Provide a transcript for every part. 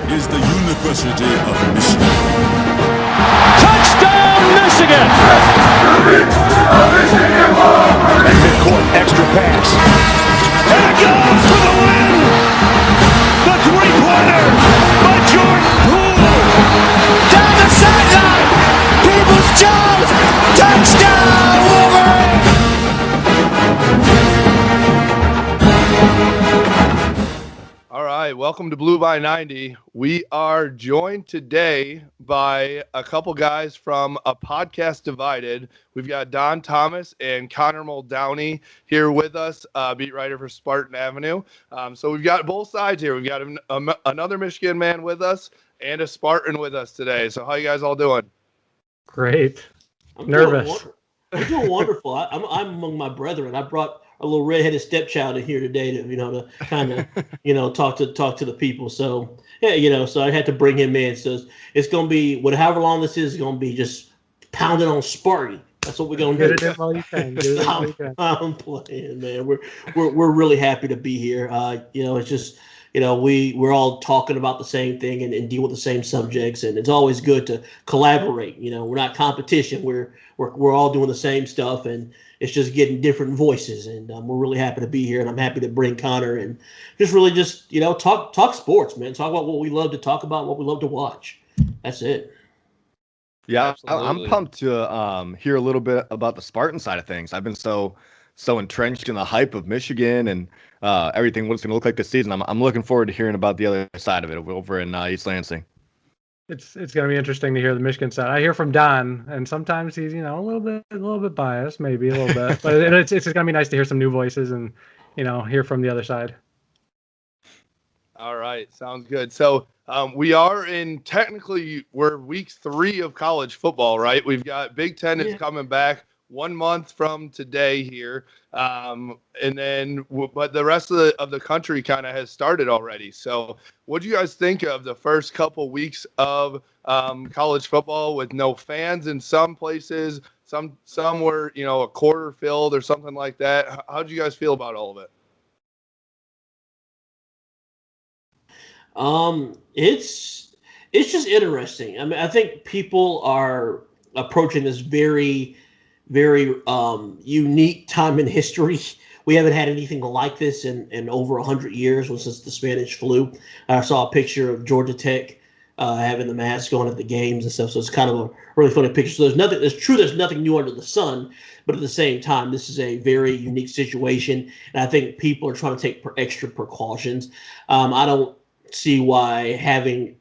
is the University of Michigan. Touchdown, Michigan! And midcourt, extra pass. And it goes for the win! The three-pointer by Jordan Poole! Down the sideline! Peoples-Jones! Touchdown, Wolverines! All right, welcome to Blue by 90. We are joined today by a couple guys from A Podcast Divided. We've got Don Thomas and Connor Muldowney here with us, beat writer for Spartan Avenue. So we've got both sides here. We've got another Michigan man with us and a Spartan with us today. So how you guys all doing? Great. I'm Nervous. I'm doing wonderful. I'm among my brethren. I brought a little redheaded stepchild in here today to kind of talk to the people. So yeah, so I had to bring him in. So it's gonna be however long this is going to be just pounded on Sparty. That's what we're gonna do. Get it in while you can. I'm playing, man. We're really happy to be here. It's just we're all talking about the same thing and deal with the same subjects, and it's always good to collaborate. We're not competition. We're all doing the same stuff, and it's just getting different voices. And we're really happy to be here, and I'm happy to bring Connor and just talk sports, man. Talk about what we love to talk about, what we love to watch. That's it. Yeah, I'm pumped to hear a little bit about the Spartan side of things. I've been so entrenched in the hype of Michigan and everything, what it's going to look like this season. I'm looking forward to hearing about the other side of it over in East Lansing. It's going to be interesting to hear the Michigan side. I hear from Don, and sometimes he's a little bit biased, maybe a little bit, but it's going to be nice to hear some new voices and hear from the other side. All right, sounds good. So we're week 3 of college football, right? We've got Big Ten is coming back 1 month from today here, but the rest of the country kind of has started already. So what do you guys think of the first couple weeks of college football with no fans in some places? Some were a quarter filled or something like that. How do you guys feel about all of it? It's just interesting. I mean, I think people are approaching this very, very unique time in history. We haven't had anything like this in over 100 years since the Spanish flu. I saw a picture of Georgia Tech having the mask on at the games and stuff. So it's kind of a really funny picture. So there's nothing new under the sun, but at the same time, this is a very unique situation. And I think people are trying to take extra precautions. I don't see why having,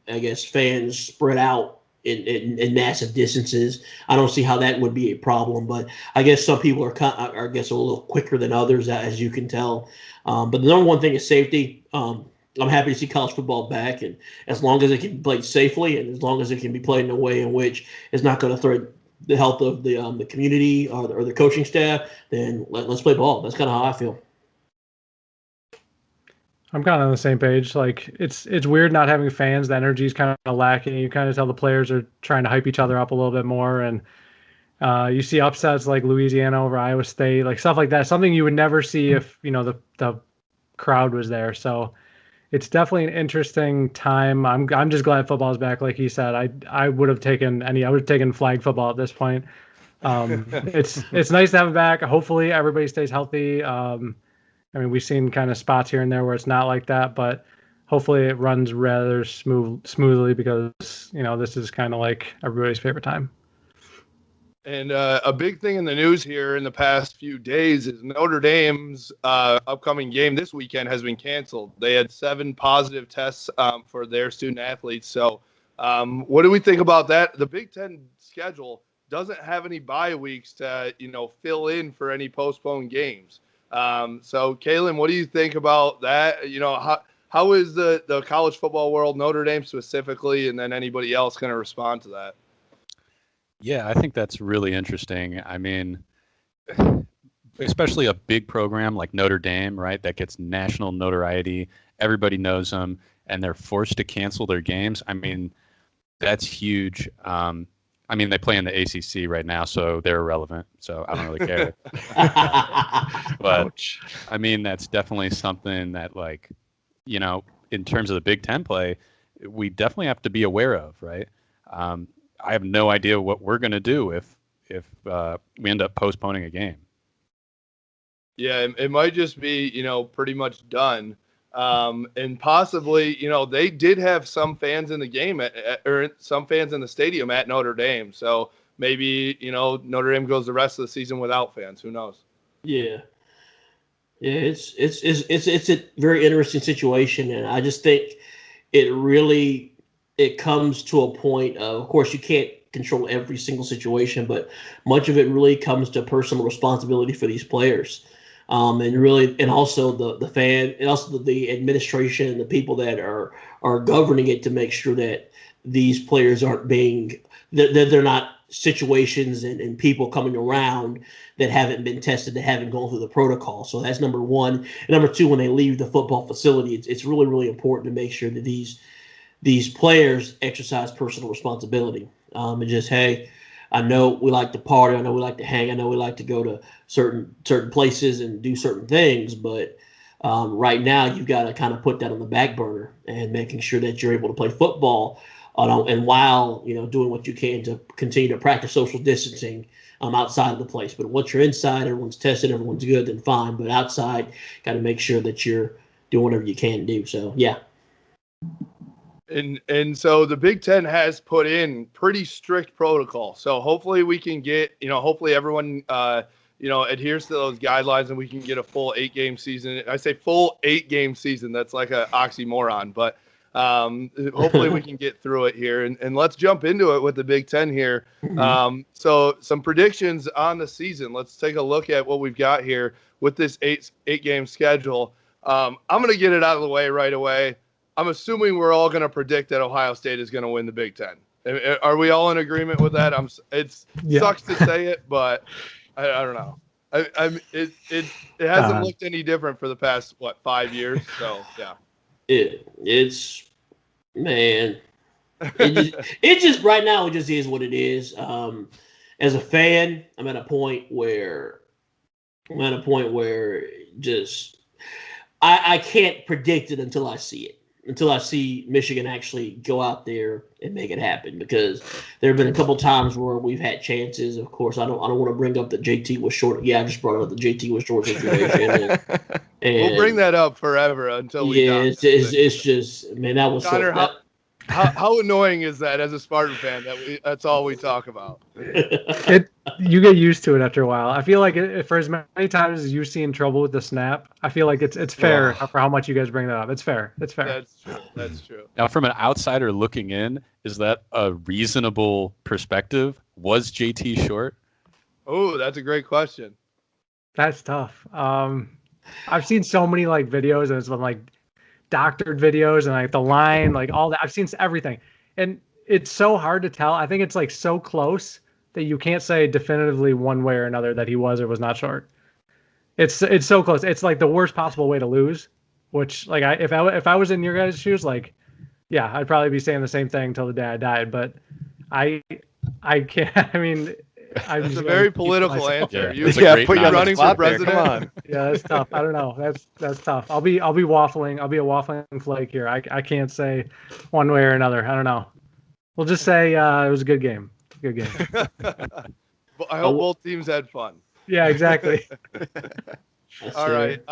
fans spread out in massive distances. I don't see how that would be a problem, but I guess some people are a little quicker than others, as you can tell. But the number one thing is safety. I'm happy to see college football back, and as long as it can be played safely, and as long as it can be played in a way in which it's not going to threaten the health of the community or the coaching staff, then let's play ball. That's kind of how I feel. I'm kind of on the same page. Like it's weird not having fans. The energy is kind of lacking. You kind of tell the players are trying to hype each other up a little bit more, and you see upsets like Louisiana over Iowa State, like stuff like that. Something you would never see if the crowd was there. So it's definitely an interesting time. I'm just glad football's back. Like he said, I would have taken flag football at this point. It's nice to have it back. Hopefully everybody stays healthy. We've seen kind of spots here and there where it's not like that, but hopefully it runs rather smoothly because, this is kind of like everybody's favorite time. And a big thing in the news here in the past few days is Notre Dame's upcoming game this weekend has been canceled. They had 7 positive tests for their student athletes. So what do we think about that? The Big Ten schedule doesn't have any bye weeks to, fill in for any postponed games. So Kalen, what do you think about that? How is the college football world, Notre Dame specifically, and then anybody else going to respond to that? Yeah, I think that's really interesting. I mean, especially a big program like Notre Dame, right, that gets national notoriety. Everybody knows them, and they're forced to cancel their games. I mean, that's huge. They play in the ACC right now, so they're irrelevant. So I don't really care. But that's definitely something that, in terms of the Big Ten play, we definitely have to be aware of, right? I have no idea what we're going to do if we end up postponing a game. Yeah, it might just be, pretty much done. And possibly, they did have some fans in the game or some fans in the stadium at Notre Dame. So maybe, Notre Dame goes the rest of the season without fans. Who knows? Yeah. Yeah, it's a very interesting situation, and I just think it comes to a point of course, you can't control every single situation, but much of it really comes to personal responsibility for these players, and also the fan, and also the administration and the people that are governing it to make sure that these players aren't being that they're not situations and people coming around that haven't been tested, that haven't gone through the protocol. So that's number one. And number two, when they leave the football facility, it's really, really important to make sure that these players exercise personal responsibility. And just, hey, I know we like to party, I know we like to hang, I know we like to go to certain places and do certain things, but right now you've got to kind of put that on the back burner and making sure that you're able to play football and while doing what you can to continue to practice social distancing outside of the place. But once you're inside, everyone's tested, everyone's good, then fine. But outside, got to make sure that you're doing whatever you can do. So yeah. And so the Big Ten has put in pretty strict protocol. So hopefully we can get, hopefully everyone, adheres to those guidelines and we can get a full 8-game season. I say full 8-game season. That's like an oxymoron, but hopefully we can get through it here. And let's jump into it with the Big Ten here. So some predictions on the season. Let's take a look at what we've got here with this 8-game schedule. I'm going to get it out of the way right away. I'm assuming we're all going to predict that Ohio State is going to win the Big Ten. Are we all in agreement with that? Sucks to say it, but I don't know. It hasn't looked any different for the past 5 years. So yeah. It's man. It just right now it just is what it is. As a fan, I'm at a point where just I can't predict it until I see it. Until I see Michigan actually go out there and make it happen, because there have been a couple times where we've had chances. Of course, I don't want to bring up the JT was short. Yeah, I just brought up the JT was short situation. And we'll bring that up forever until we. Yeah, it's just, man, that was Connor, how annoying is that as a Spartan fan that's all we talk about? You get used to it after a while. I feel like for as many times as you see in trouble with the snap, I feel like it's fair for how much you guys bring that up. It's fair. That's true. That's true. Now, from an outsider looking in, is that a reasonable perspective? Was JT short? Oh, that's a great question. That's tough. I've seen so many videos, and it's been doctored videos and the line, all that. I've seen everything, and it's so hard to tell. I think it's so close that you can't say definitively one way or another that he was or was not short. It's so close. It's the worst possible way to lose. Which if I was in your guys' shoes, yeah, I'd probably be saying the same thing until the day I died. But I can't. I mean. It's a very political answer. Yeah, put you running for president. Come on. Yeah, that's tough. I don't know. That's tough. I'll be waffling. I'll be a waffling flake here. I can't say one way or another. I don't know. We'll just say it was a good game. Good game. I hope both teams had fun. Yeah, exactly. All right.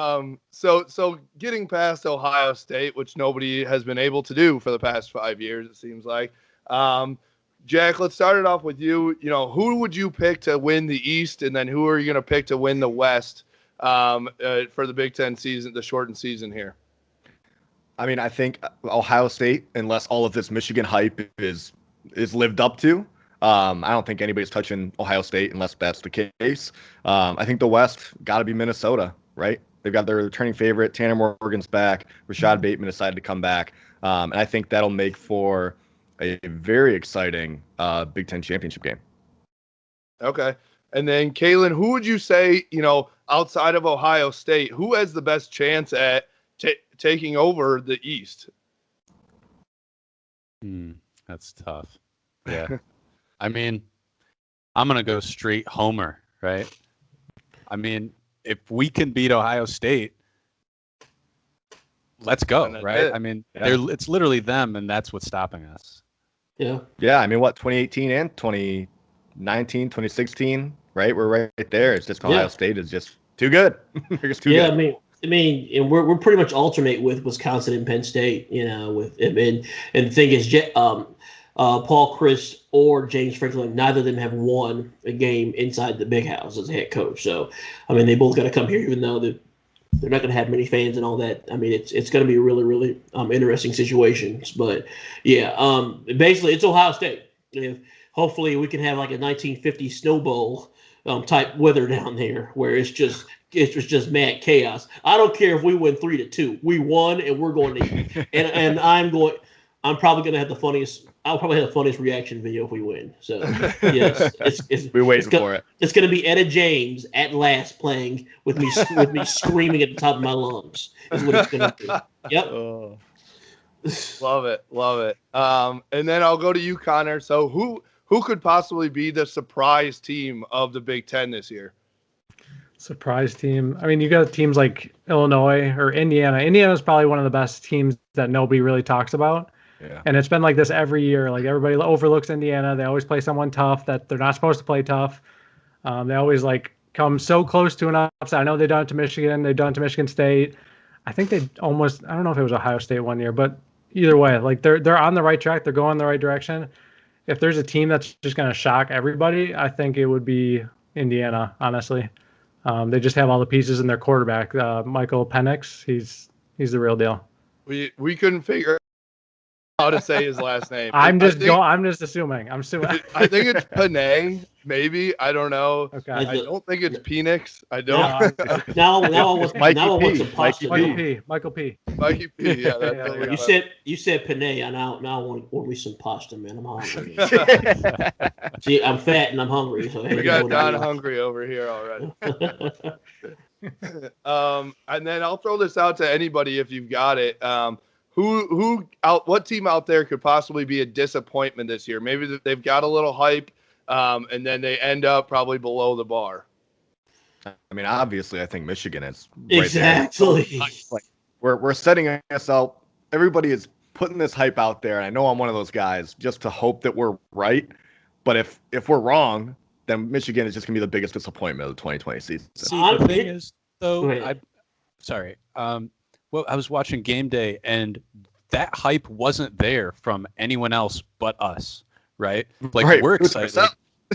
So getting past Ohio State, which nobody has been able to do for the past 5 years, it seems like. Jack, let's start it off with you. Who would you pick to win the East, and then who are you going to pick to win the West for the Big Ten season, the shortened season here? I mean, I think Ohio State, unless all of this Michigan hype is lived up to, I don't think anybody's touching Ohio State unless that's the case. I think the West got to be Minnesota, right? They've got their returning favorite. Tanner Morgan's back. Rashad Bateman decided to come back. And I think that'll make for a very exciting Big Ten championship game. Okay. And then, Kalen, who would you say, outside of Ohio State, who has the best chance at taking over the East? That's tough. Yeah. I mean, I'm going to go straight homer, right? I mean, if we can beat Ohio State, let's go, And that's right? it. I mean, Yeah. it's literally them, and that's what's stopping us. Yeah. Yeah, I mean, what, 2018 and 2019, 2016, right? We're right there. It's just Ohio Yeah. State is just too good. They're just too Yeah, good. I mean, and we're pretty much alternate with Wisconsin and Penn State, with and the thing is, Paul Chris or James Franklin, neither of them have won a game inside the big house as a head coach. So, I mean, they both got to come here, even though they're not going to have many fans and all that. I mean, it's going to be a really, really interesting situations. But yeah, basically, it's Ohio State. If hopefully we can have like a 1950 Snow Bowl type weather down there, where it's just mad chaos. I don't care if we win 3-2. We won, and we're going to. And I'm probably going to have the funniest. I'll probably have the funniest reaction video if we win. So yes, We're waiting for it. It's going to be Etta James at last playing with me screaming at the top of my lungs. Is what it's going to be. Yep. Oh. Love it. And then I'll go to you, Connor. So who could possibly be the surprise team of the Big Ten this year? Surprise team. I mean, you got teams like Illinois or Indiana. Indiana is probably one of the best teams that nobody really talks about. Yeah. And it's been like this every year. Like everybody overlooks Indiana. They always play someone tough that they're not supposed to play tough. They always like come so close to an upset. I know they've done it to Michigan. They've done it to Michigan State. I think they almost, I don't know if it was Ohio State one year, but either way, like they're on the right track. They're going the right direction. If there's a team that's just going to shock everybody, I think it would be Indiana, honestly. They just have all the pieces in their quarterback. Michael Penix, he's the real deal. We couldn't figure how to say his last name. I'm just assuming. I'm assuming. I think it's Panay, maybe. I don't know. Okay. I don't think it's Penix. I don't. Now I want some pasta. Michael P. Mikey P. Yeah, that's Yeah, it. You said Panay. Now I want me some pasta, man. I'm hungry. See, I'm fat and I'm hungry. So We got Don hungry over here already. And then I'll throw this out to anybody if you've got it. What team out there could possibly be a disappointment this year? Maybe they've got a little hype, and then they end up probably below the bar. I mean, obviously, I think Michigan is right exactly. there. Like, we're setting us out. Everybody is putting this hype out there, and I know I'm one of those guys just to hope that we're right. But if we're wrong, then Michigan is just gonna be the biggest disappointment of the 2020 season. See, the thing is, though, well, I was watching Game Day, and that hype wasn't there from anyone else but us, right? Like, right. we're excited,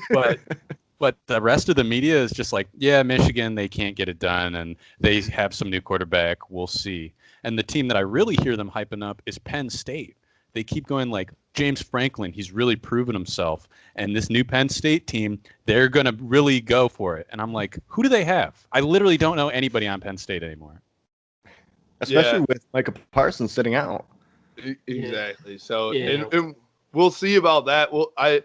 but the rest of the media is just like, yeah, Michigan, they can't get it done, and they have some new quarterback. We'll see. And the team that I really hear them hyping up is Penn State. They keep going like, James Franklin, he's really proven himself. And this new Penn State team, they're going to really go for it. And I'm like, who do they have? I literally don't know anybody on Penn State anymore. Especially with Micah Parsons sitting out. Exactly. So and we'll see about that. Well, I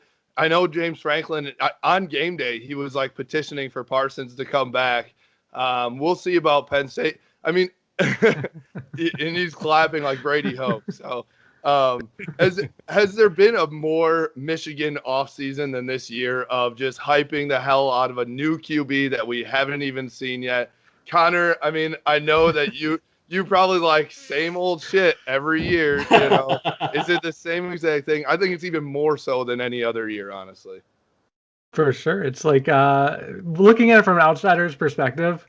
know James Franklin on game day, he was like petitioning for Parsons to come back. We'll see about Penn State. I mean, and he's clapping like Brady Hoke. So has there been a more Michigan offseason than this year of just hyping the hell out of a new QB that we haven't even seen yet? Connor, I mean, I know that you probably like same old shit every year, you know. Is it the same exact thing? I think it's even more so than any other year, honestly. For sure. It's like looking at it from an outsider's perspective,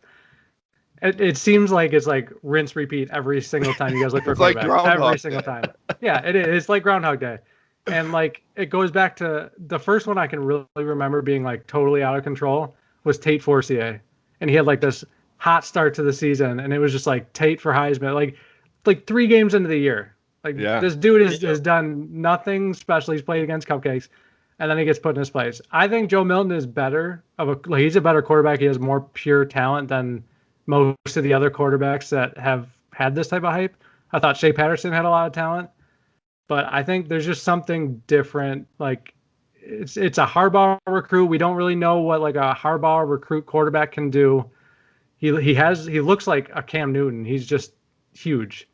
it seems like it's like rinse repeat every single time you guys look for a quarterback. Like every single time. Yeah, it is. It's like Groundhog Day. And like it goes back to the first one I can really remember being like totally out of control was Tate Forcier. And he had like this hot start to the season, and it was just like Tate for Heisman, like 3 games into the year. Like this dude has done nothing special. He's played against cupcakes, and then he gets put in his place. I think Joe Milton is he's a better quarterback. He has more pure talent than most of the other quarterbacks that have had this type of hype. I thought Shea Patterson had a lot of talent, but I think there's just something different. Like it's a Harbaugh recruit. We don't really know what like a Harbaugh recruit quarterback can do. He looks like a Cam Newton. He's just huge.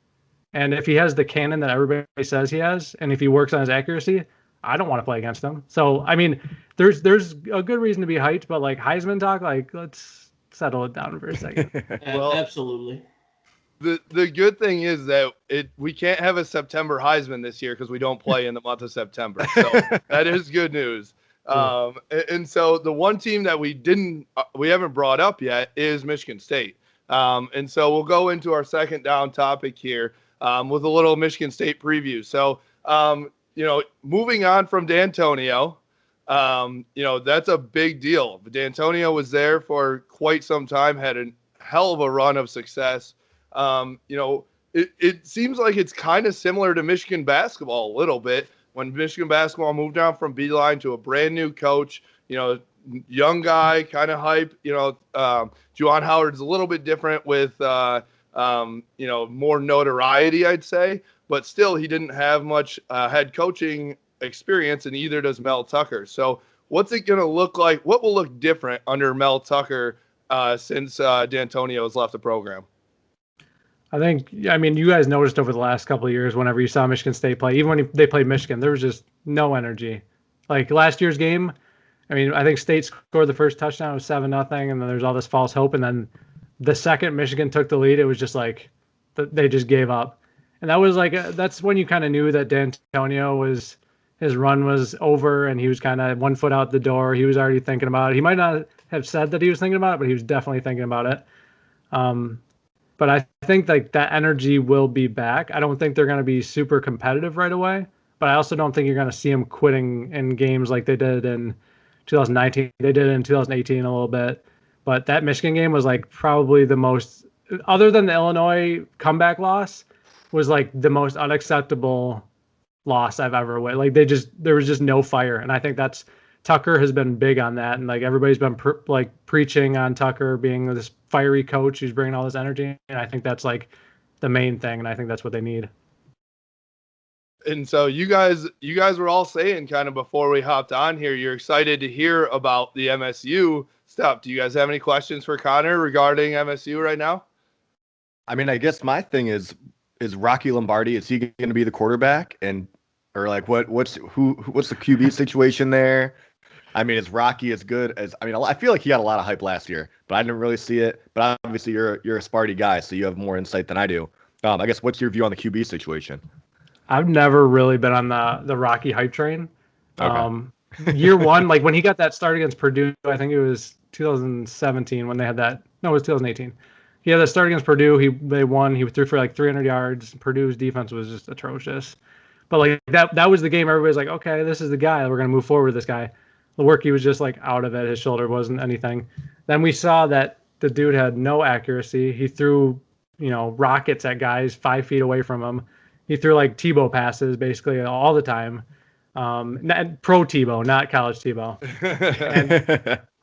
And if he has the cannon that everybody says he has, and if he works on his accuracy, I don't want to play against him. So, I mean, there's a good reason to be hyped, but, like, Heisman talk, like, let's settle it down for a second. Absolutely. Well, Absolutely. I know that you probably like same old shit every year. You know, is it the same exact thing? I think it's even more so than any other year, honestly. The good thing is that we can't have a September Heisman this year because we don't play in the month of September. So that is good news. And so the one team that we haven't brought up yet is Michigan State. And so we'll go into our second down topic here with a little Michigan State preview. So, moving on from D'Antonio, that's a big deal. D'Antonio was there for quite some time, had a hell of a run of success. It seems like it's kind of similar to Michigan basketball a little bit. When Michigan basketball moved down from Beeline to a brand new coach, young guy, kind of hype. Juwan Howard's a little bit different with, more notoriety, I'd say. But still, he didn't have much head coaching experience, and either does Mel Tucker. So what's it going to look like? What will look different under Mel Tucker since D'Antonio has left the program? You guys noticed over the last couple of years, whenever you saw Michigan State play, even when they played Michigan, there was just no energy. Like last year's game, I think State scored the first touchdown, it was 7-0, and then there's all this false hope. And then the second Michigan took the lead, it was just like they just gave up. And that was that's when you kind of knew that D'Antonio his run was over, and he was kind of 1 foot out the door. He was already thinking about it. He might not have said that he was thinking about it, but he was definitely thinking about it. But I think that energy will be back. I don't think they're going to be super competitive right away, but I also don't think you're going to see them quitting in games like they did in 2019. They did it in 2018 a little bit, but that Michigan game was probably the most, other than the Illinois comeback loss, was the most unacceptable loss I've ever witnessed. There was just no fire, and I think Tucker has been big on that, and everybody's been preaching on Tucker being this fiery coach who's bringing all this energy, and I think that's the main thing, and I think that's what they need. And so you guys were all saying kind of before we hopped on here, you're excited to hear about the MSU stuff. Do you guys have any questions for Connor regarding MSU right now? I guess my thing is Rocky Lombardi, is he going to be the quarterback? Or what's the QB situation there? Is Rocky as good as? I feel like he got a lot of hype last year, but I didn't really see it. But obviously, you're a Sparty guy, so you have more insight than I do. I guess what's your view on the QB situation? I've never really been on the Rocky hype train. Okay. Year one, when he got that start against Purdue, I think it was 2017 when they had that. No, it was 2018. He had that start against Purdue. They won. He threw for 300 yards. Purdue's defense was just atrocious. But that was the game. Everybody's okay, this is the guy. We're going to move forward with this guy. The work, he was just out of it. His shoulder wasn't anything. Then we saw that the dude had no accuracy. He threw, rockets at guys 5 feet away from him. He threw Tebow passes basically all the time. Not pro Tebow, not college Tebow.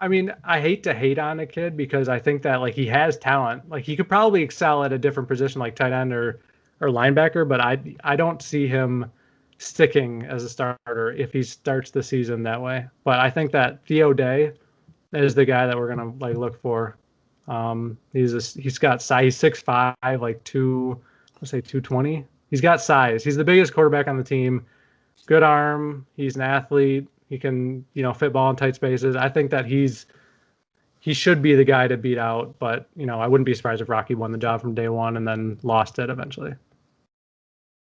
And I hate to hate on a kid because I think that he has talent. He could probably excel at a different position like tight end or linebacker, but I don't see him sticking as a starter if he starts the season that way. But I think that Theo Day is the guy that we're gonna look for. He's got size. He's 6'5", 220. He's got size. He's the biggest quarterback on the team. Good arm. He's an athlete. He can fit ball in tight spaces. I think that he should be the guy to beat out. But I wouldn't be surprised if Rocky won the job from day one and then lost it eventually.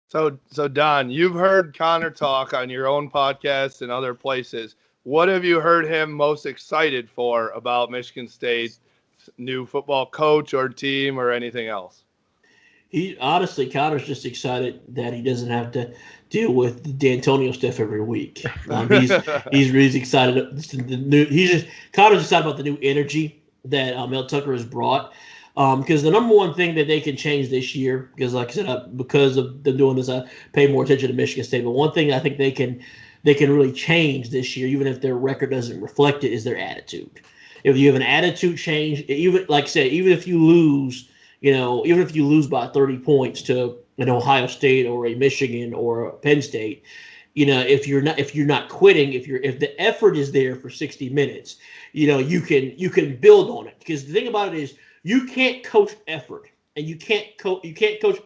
So Don, you've heard Connor talk on your own podcast and other places. What have you heard him most excited for about Michigan State's new football coach or team or anything else? Connor's just excited that he doesn't have to deal with the D'Antonio stuff every week. He's really excited. Connor's excited about the new energy that Mel Tucker has brought. Because the number one thing that they can change this year, because like I said, because of them doing this, I pay more attention to Michigan State. But one thing I think they can really change this year, even if their record doesn't reflect it, is their attitude. If you have an attitude change, even like I said, even if you lose by 30 points to an Ohio State or a Michigan or a Penn State, if you're not quitting, if the effort is there for 60 minutes, you can build on it. Because the thing about it is, you can't coach effort, and you can't coach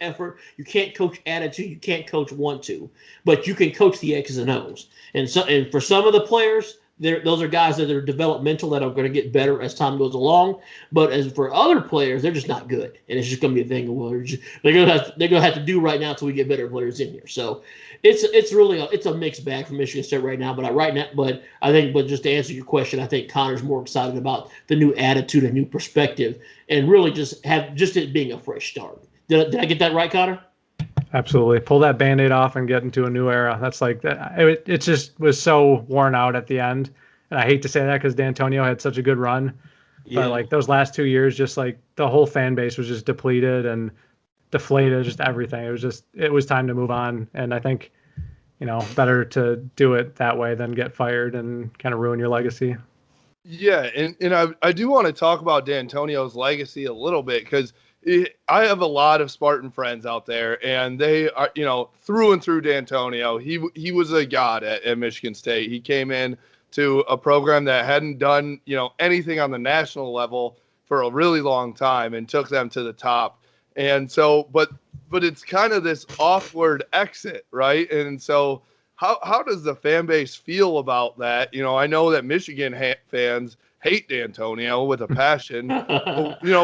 effort. You can't coach attitude. You can't coach want to, but you can coach the X's and O's. And for some of the players, those are guys that are developmental that are going to get better as time goes along. But as for other players, they're just not good, and it's just going to be a thing. Well, they're going to have to do right now until we get better players in here. So it's really a mixed bag for Michigan State right now. But just to answer your question, I think Connor's more excited about the new attitude and new perspective, and really just it being a fresh start. Did I get that right, Connor? Absolutely. Pull that Band-Aid off and get into a new era. That's like that. It just was so worn out at the end. And I hate to say that because D'Antonio had such a good run. Yeah. But like those last 2 years, just like the whole fan base was just depleted and deflated, just everything. It was time to move on. And I think, better to do it that way than get fired and kind of ruin your legacy. Yeah. And I do want to talk about D'Antonio's legacy a little bit because I have a lot of Spartan friends out there, and they are, through and through D'Antonio. He was a god at Michigan State. He came in to a program that hadn't done, anything on the national level for a really long time and took them to the top. And so, but it's kind of this awkward exit, right? And so how does the fan base feel about that? I know that Michigan fans hate D'Antonio with a passion,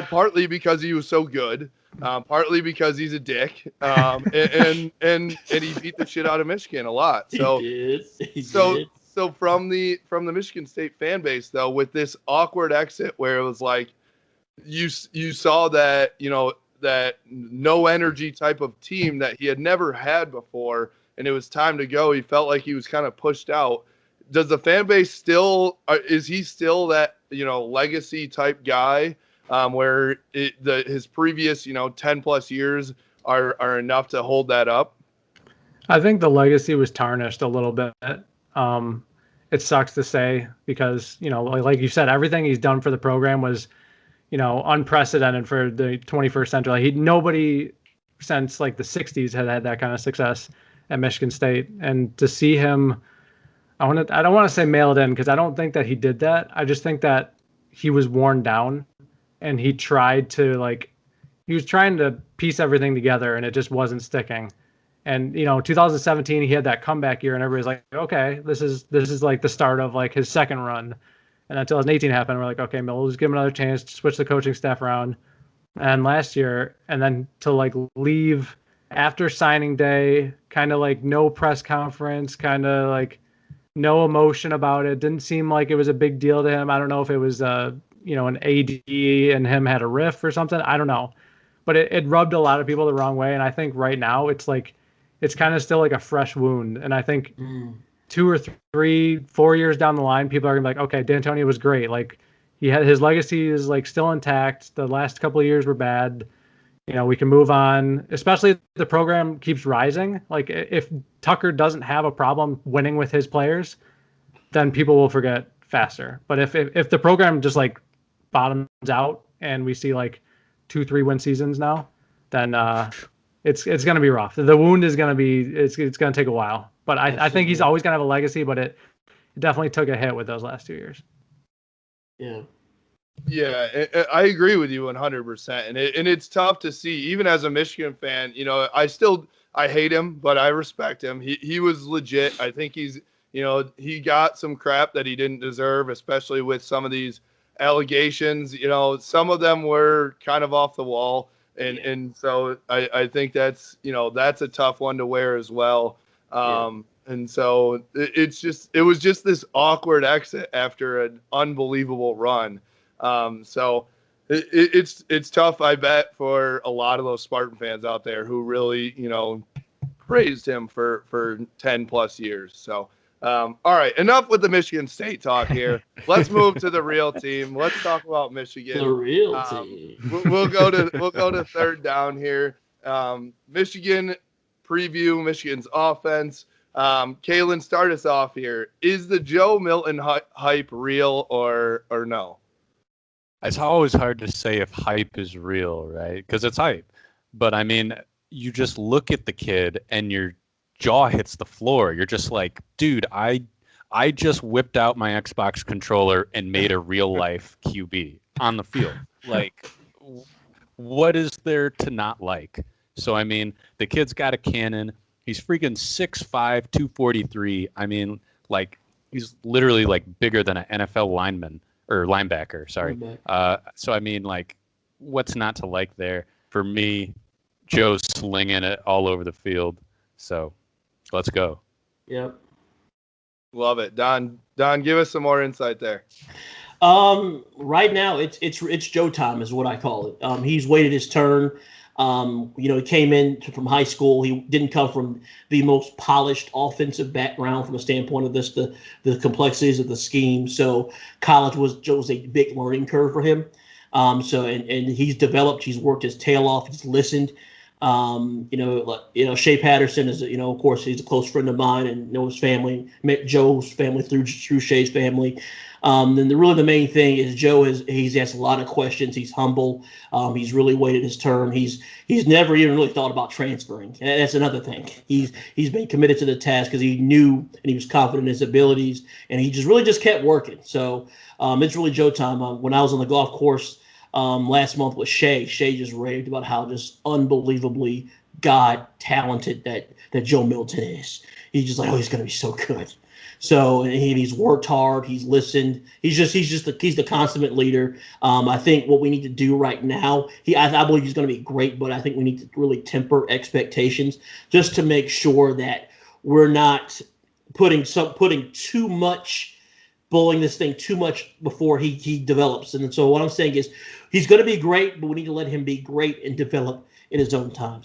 partly because he was so good, partly because he's a dick, and he beat the shit out of Michigan a lot. So he did. So from the Michigan State fan base though, with this awkward exit where it was like you saw that that no energy type of team that he had never had before, and it was time to go. He felt like he was kind of pushed out. Does the fan base still is he still that legacy type guy where his previous 10 plus years are enough to hold that up? I think the legacy was tarnished a little bit. It sucks to say because like you said, everything he's done for the program was unprecedented for the 21st century. Like nobody since like the 60s had that kind of success at Michigan State, and to see him. I don't want to say mailed in because I don't think that he did that. I just think that he was worn down and he was trying to piece everything together and it just wasn't sticking. And 2017 he had that comeback year and everybody's like, okay, this is like the start of like his second run. And then 2018 happened. We're like, okay, we'll just give him another chance to switch the coaching staff around. And last year, and then to like leave after signing day, kind of like no press conference, kind of like no emotion about it. Didn't seem like it was a big deal to him. I don't know if it was, an AD and him had a riff or something. I don't know. But it rubbed a lot of people the wrong way. And I think right now it's kind of still like a fresh wound. And I think 2 or 3, 4 years down the line, people are going to be like, okay, D'Antonio was great. Like his legacy is like still intact. The last couple of years were bad. We can move on, especially if the program keeps rising. Like if Tucker doesn't have a problem winning with his players, then people will forget faster. But if the program just like bottoms out and we see like 2-3 win seasons now, then it's going to be rough. The wound is going to be, it's going to take a while, but I think he's always going to have a legacy, but it definitely took a hit with those last 2 years. Yeah. Yeah, I agree with you 100%. And it's tough to see, even as a Michigan fan, I hate him, but I respect him. He was legit. I think he got some crap that he didn't deserve, especially with some of these allegations. Some of them were kind of off the wall. And so I think that's a tough one to wear as well. And so it was just this awkward exit after an unbelievable run. So it's tough, I bet, for a lot of those Spartan fans out there who really, praised him for 10 plus years. So, all right, enough with the Michigan State talk here. Let's move to the real team. Let's talk about Michigan. The real team. We'll go to third down here. Michigan preview, Michigan's offense. Kalen, start us off here. Is the Joe Milton hype real or no? It's always hard to say if hype is real, right? Because it's hype. But I mean, you just look at the kid and your jaw hits the floor. You're just like, dude, I just whipped out my Xbox controller and made a real life QB on the field. Like, what is there to not like? So, I mean, the kid's got a cannon. He's freaking 6'5", 243. I mean, like, he's literally like bigger than an NFL lineman or linebacker. Sorry. So I mean, like, what's not to like there? For me, Joe's slinging it all over the field. So let's go. Yep. Love it. Don, give us some more insight there. Right now it's Joe time is what I call it. He's waited his turn. He came in from high school. He didn't come from the most polished offensive background from a standpoint of the complexities of the scheme. So college was a big learning curve for him. And he's developed. He's worked his tail off. He's listened. Shea Patterson is, of course, he's a close friend of mine and know his family. Met Joe's family through Shea's family. Then the main thing is Joe he's asked a lot of questions. He's humble. He's really waited his turn. He's never even really thought about transferring. And that's another thing. He's been committed to the task because he knew and he was confident in his abilities, and he just kept working. So it's really Joe time. When I was on the golf course last month with Shea just raved about how just unbelievably God talented that Joe Milton is. He's just like, oh, he's going to be so good. So and he's worked hard. He's listened. He's the consummate leader. I think what we need to do right now, I believe he's going to be great, but I think we need to really temper expectations just to make sure that we're not putting too much, bullying this thing too much before he develops. And so what I'm saying is he's going to be great, but we need to let him be great and develop in his own time.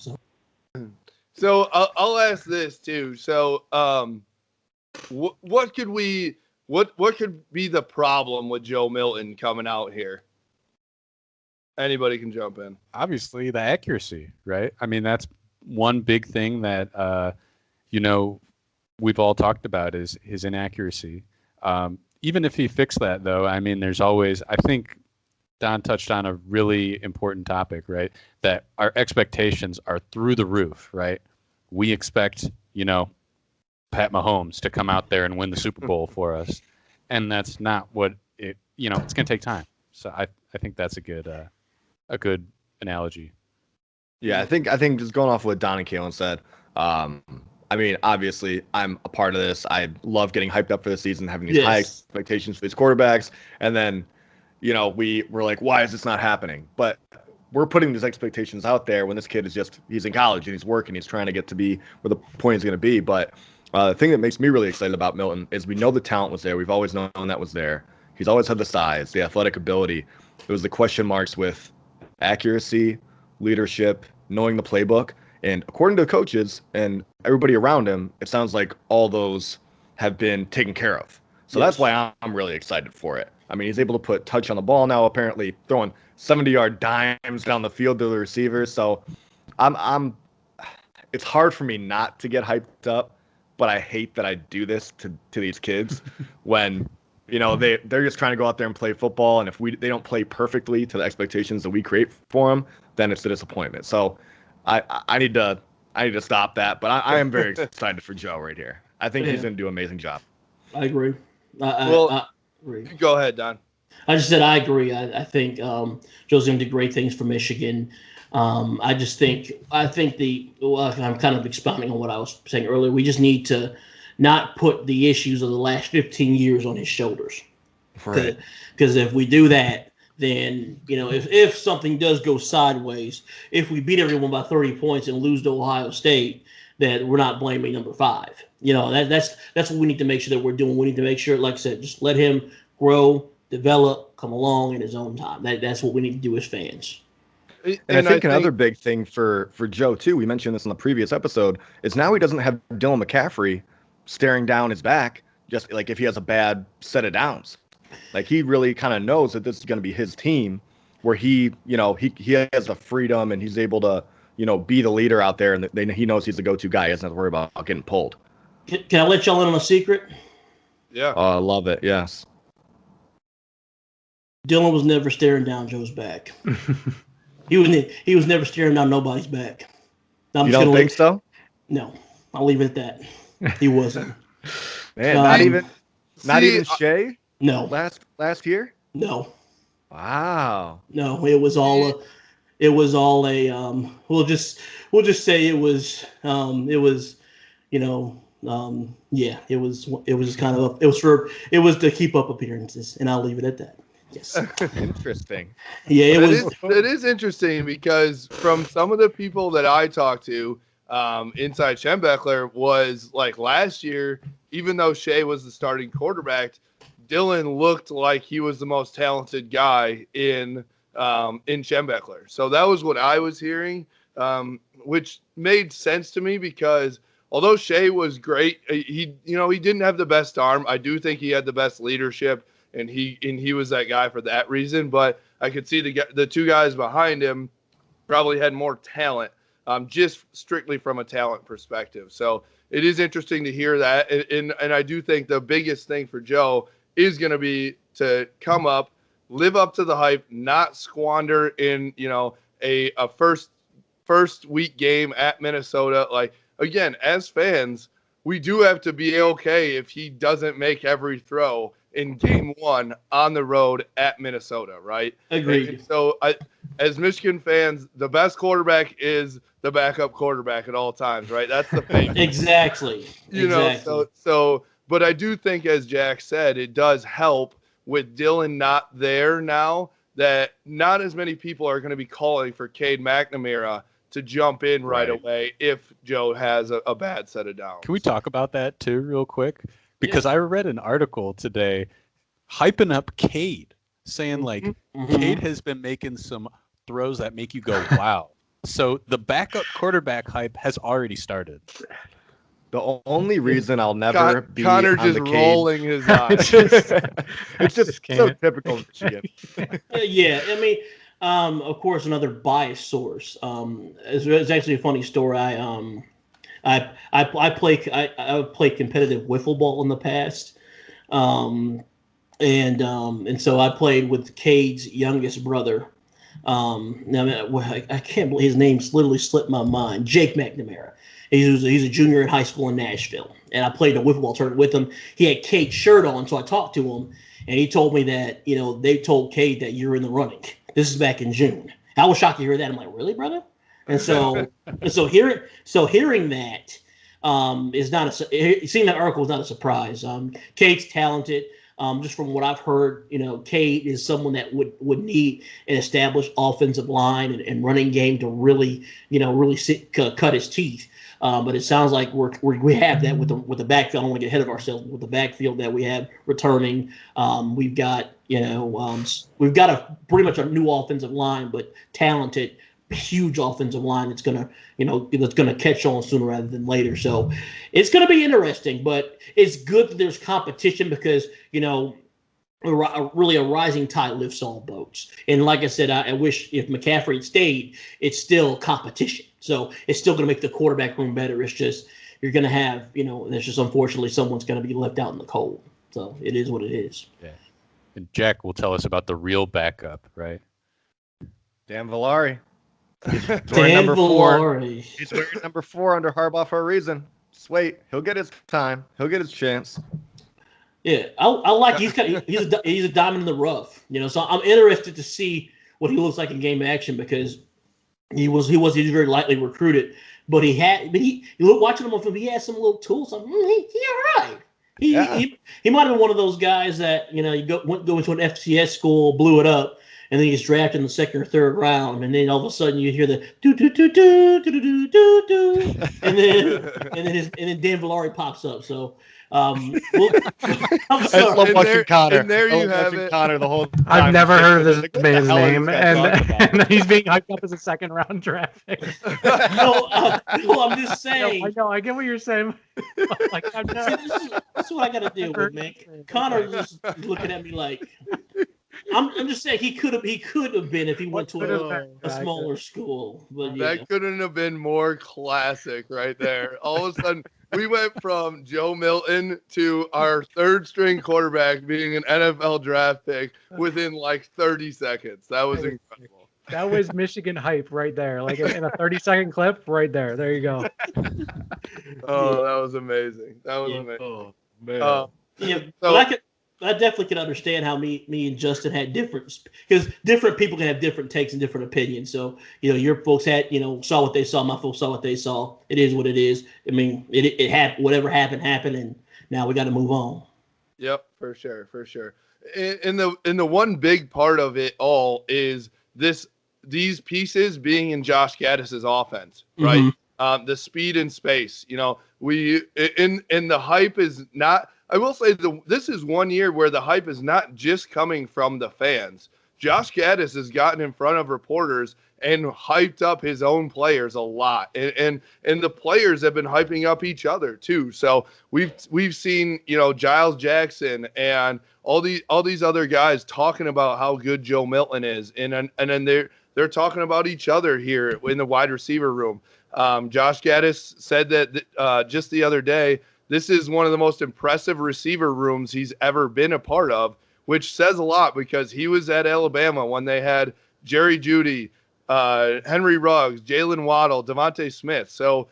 So I'll ask this too. So what could be the problem with Joe Milton coming out here? Anybody can jump in. Obviously, the accuracy, right? I mean, that's one big thing that we've all talked about is his inaccuracy. Even if he fixed that, though, I mean, there's always, I think Don touched on a really important topic, right? That our expectations are through the roof, right? We expect, Pat Mahomes to come out there and win the Super Bowl for us. And that's not what it's going to take time. So I think that's a good analogy. Yeah, I think just going off what Don and Kalen said, I mean, obviously, I'm a part of this. I love getting hyped up for the season, having these high expectations for these quarterbacks. And then, we're like, why is this not happening? But we're putting these expectations out there when this kid he's in college and he's working. He's trying to get to be where the point is going to be. But the thing that makes me really excited about Milton is we know the talent was there. We've always known that was there. He's always had the size, the athletic ability. It was the question marks with accuracy, leadership, knowing the playbook. And according to the coaches and everybody around him, it sounds like all those have been taken care of. So that's why I'm really excited for it. I mean, he's able to put touch on the ball now, apparently throwing 70-yard dimes down the field to the receivers. So it's hard for me not to get hyped up, but I hate that I do this to these kids when, they're just trying to go out there and play football. And if they don't play perfectly to the expectations that we create for them, then it's a disappointment. So I need to stop that, but I am very excited for Joe right here. I think he's going to do an amazing job. I agree. I agree. Go ahead, Don. I just said I agree. I think Joe's going to do great things for Michigan. I'm kind of expounding on what I was saying earlier. We just need to not put the issues of the last 15 years on his shoulders. Right. Because if we do that, then, if something does go sideways, if we beat everyone by 30 points and lose to Ohio State, that we're not blaming number 5. That's what we need to make sure that we're doing. We need to make sure, like I said, just let him grow, develop, come along in his own time. That's what we need to do as fans. And I think another big thing for Joe, too, we mentioned this in the previous episode, is now he doesn't have Dylan McCaffrey staring down his back, just like if he has a bad set of downs. Like, he really kind of knows that this is going to be his team where he has the freedom and he's able to, be the leader out there, and he knows he's the go-to guy. He doesn't have to worry about getting pulled. Can I let y'all in on a secret? Yeah. Oh, I love it. Yes. Dylan was never staring down Joe's back. He was never staring down nobody's back. You don't think so? No. I'll leave it at that. He wasn't. Man, not even Shea? No. Last year? No. Wow. No, it was all we'll just say it was Yeah, it was just kind of it was to keep up appearances, and I'll leave it at that. Yes. Interesting. Yeah, It is interesting because from some of the people that I talked to inside Schembechler was like last year, even though Shea was the starting quarterback, Dylan looked like he was the most talented guy in Schembechler. So that was what I was hearing, which made sense to me because although Shea was great, he didn't have the best arm. I do think he had the best leadership. And he was that guy for that reason. But I could see the two guys behind him probably had more talent, just strictly from a talent perspective. So it is interesting to hear that. And I do think the biggest thing for Joe is going to be to come up, live up to the hype, not squander in a first week game at Minnesota. Like, again, as fans, we do have to be okay if he doesn't make every throw in game one on the road at Minnesota, right? Agreed. And so as Michigan fans, the best quarterback is the backup quarterback at all times, right? That's the favorite. Exactly. But I do think, as Jack said, it does help with Dylan not there now that not as many people are going to be calling for Cade McNamara to jump in right away if Joe has a bad set of downs. Can we talk about that too real quick? Because I read an article today hyping up Cade, saying like Cade has been making some throws that make you go, wow. So the backup quarterback hype has already started. The only reason I'll never be Connor on just the Cade, rolling his eyes. it's just so typical Michigan. Yeah, I mean, of course, another biased source. It's actually a funny story. I played competitive wiffle ball in the past, and so I played with Cade's youngest brother. I can't believe his name's literally slipped my mind. Jake McNamara. He's a junior in high school in Nashville, and I played a wiffle ball tournament with him. He had Cade's shirt on, so I talked to him, and he told me that they told Cade that you're in the running. This is back in June. I was shocked to hear that. I'm like, really, brother? And so hearing that is not seeing that article is not a surprise. Cade's talented. Just from what I've heard, Cade is someone that would need an established offensive line and running game to really cut his teeth. But it sounds like we have that with the backfield. I don't want to get ahead of ourselves. With the backfield that we have returning, we've got a pretty much a new offensive line, but talented, huge offensive line that's gonna catch on sooner rather than later. So it's gonna be interesting, but it's good that there's competition because really a rising tide lifts all boats. And like I said, I wish if McCaffrey stayed, it's still competition. So it's still gonna make the quarterback room better. It's just you're gonna have there's just unfortunately someone's gonna be left out in the cold. So it is what it is. Yeah. And Jack will tell us about the real backup, right? Dan Villari. He's wearing Dan number 4. Villari. He's wearing number 4 under Harbaugh for a reason. Just wait. He'll get his time. He'll get his chance. Yeah, I like he's a diamond in the rough. So I'm interested to see what he looks like in game action because he was very lightly recruited, but you look watching him on film, he has some little tools. He all right. He might have been one of those guys that you go into an FCS school, blew it up, and then he's drafted in the second or third round, and then all of a sudden you hear the do do do do do do do do, and then Dan Villari pops up. So I'm I love watching Connor. And there you have it. Connor the whole time. I've never heard of this Like, what man's the hell are name, these guys talking about? and he's being hyped up as a second round draft pick. No, I'm just saying. I know. I get what you're saying. Like, I'm not, See, this is what I got to deal with, man. Connor just looking at me like I'm just saying he could have been if he went to a smaller school. But yeah. That couldn't have been more classic right there. All of a sudden, we went from Joe Milton to our third string quarterback being an NFL draft pick within like 30 seconds. That was incredible. That was Michigan hype right there. Like in a 30-second clip right there. There you go. Oh, that was amazing. That was amazing. Oh, man. Yeah, So- but I definitely can understand how me and Justin had different, because different people can have different takes and different opinions. So, your folks had, saw what they saw. My folks saw what they saw. It is what it is. I mean, it happened. Whatever happened, and now we got to move on. Yep, for sure. And the one big part of it all is these pieces being in Josh Gaddis's offense, right? Mm-hmm. The speed and space. We and the hype is not. I will say this is one year where the hype is not just coming from the fans. Josh Gaddis has gotten in front of reporters and hyped up his own players a lot, and the players have been hyping up each other too. So we've seen Giles Jackson and all these other guys talking about how good Joe Milton is, and then they're talking about each other here in the wide receiver room. Josh Gaddis said that just the other day, this is one of the most impressive receiver rooms he's ever been a part of, which says a lot because he was at Alabama when they had Jerry Jeudy, Henry Ruggs, Jalen Waddle, Devontae Smith. So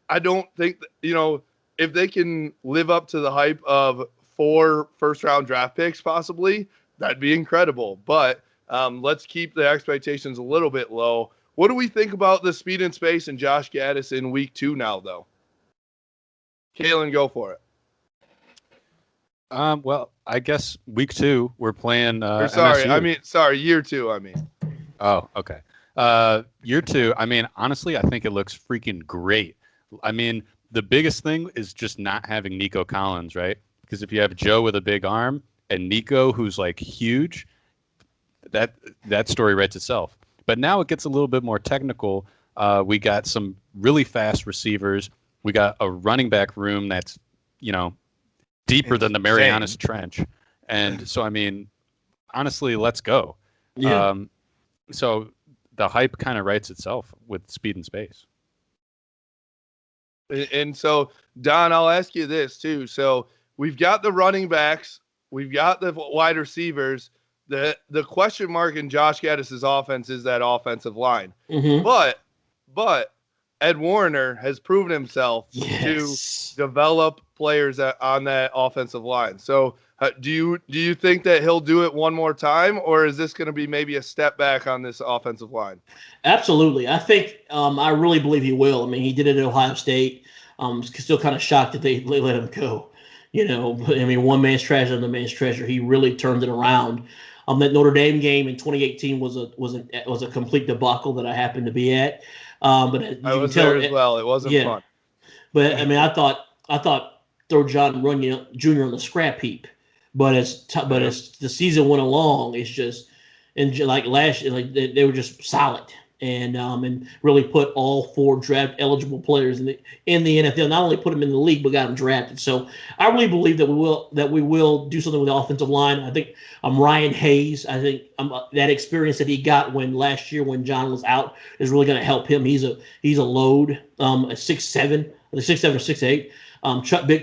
I don't think if they can live up to the hype of 4 first-round draft picks possibly, that'd be incredible. But let's keep the expectations a little bit low. What do we think about the speed and space and Josh Gaddis in week 2 now, though? Kalen, go for it. Well, I guess week 2 we're playing. Year 2. I mean. Oh, okay. Year 2. I mean, honestly, I think it looks freaking great. I mean, the biggest thing is just not having Nico Collins, right? Because if you have Joe with a big arm and Nico, who's like huge, that story writes itself. But now it gets a little bit more technical. We got some really fast receivers. We got a running back room that's, deeper than the Marianas Trench. And so, I mean, honestly, let's go. Yeah. So the hype kind of writes itself with speed and space. And so, Don, I'll ask you this too. So we've got the running backs, we've got the wide receivers. The question mark in Josh Gaddis's offense is that offensive line. Mm-hmm. But Ed Warner has proven himself to develop players on that offensive line. So do you think that he'll do it one more time, or is this going to be maybe a step back on this offensive line? Absolutely. I think I really believe he will. I mean, he did it at Ohio State. Still kind of shocked that they let him go. I mean, one man's treasure, another man's treasure. He really turned it around. That Notre Dame game in 2018 was a complete debacle that I happened to be at. But I was there as well. It wasn't fun. But I mean, I thought throw John Runyon Jr. on the scrap heap. But as the season went along, it's just like last year, like they were just solid and really put all 4 draft eligible players in the NFL. Not only put them in the league, but got them drafted. So I really believe that we will do something with the offensive line. I think Ryan Hayes. I think that experience that he got last year when John was out is really going to help him. He's a load. A 6'7", 6'7" or 6'8".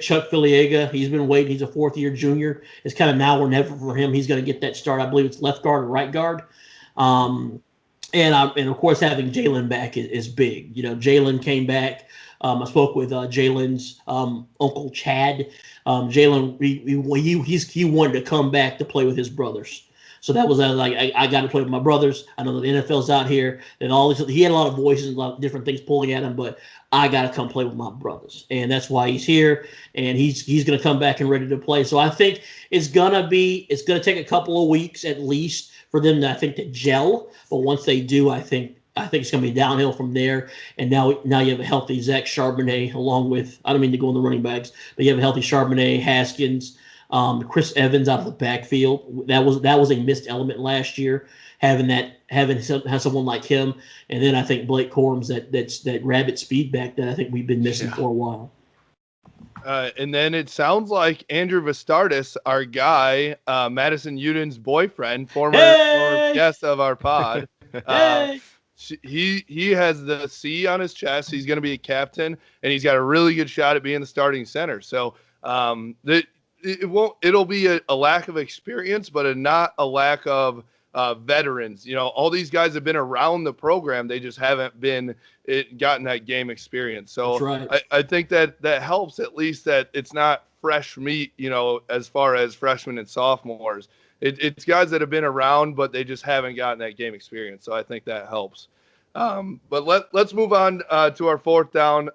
Chuck Filiega, he's been waiting. He's a 4th-year junior. It's kind of now or never for him. He's going to get that start. I believe it's left guard or right guard. And of course, having Jalen back is big. Jalen came back. I spoke with Jalen's uncle Chad. Jalen, he wanted to come back to play with his brothers. So that was like I got to play with my brothers. I know the NFL's out here, and all this. He had a lot of voices, a lot of different things pulling at him, but I got to come play with my brothers, and that's why he's here. And he's going to come back and ready to play. So I think it's going to take a couple of weeks at least for them to gel. But once they do, I think it's going to be downhill from there. And now you have a healthy Zach Charbonnet along with, I don't mean to go on the running backs, but you have a healthy Charbonnet, Haskins, Chris Evans out of the backfield. That was a missed element last year, having someone like him. And then I think Blake Corum's that rabbit speed back that I think we've been missing for a while. And then it sounds like Andrew Vastardis, our guy, Madison Uden's boyfriend, former guest of our pod. He has the C on his chest. He's going to be a captain, and he's got a really good shot at being the starting center. So it'll be a lack of experience, but not a lack of veterans. All these guys have been around the program. They just haven't gotten that game experience. So that's right. I think that helps, at least that it's not fresh meat, as far as freshmen and sophomores. It's guys that have been around, but they just haven't gotten that game experience. So I think that helps. But let's move on to our fourth down.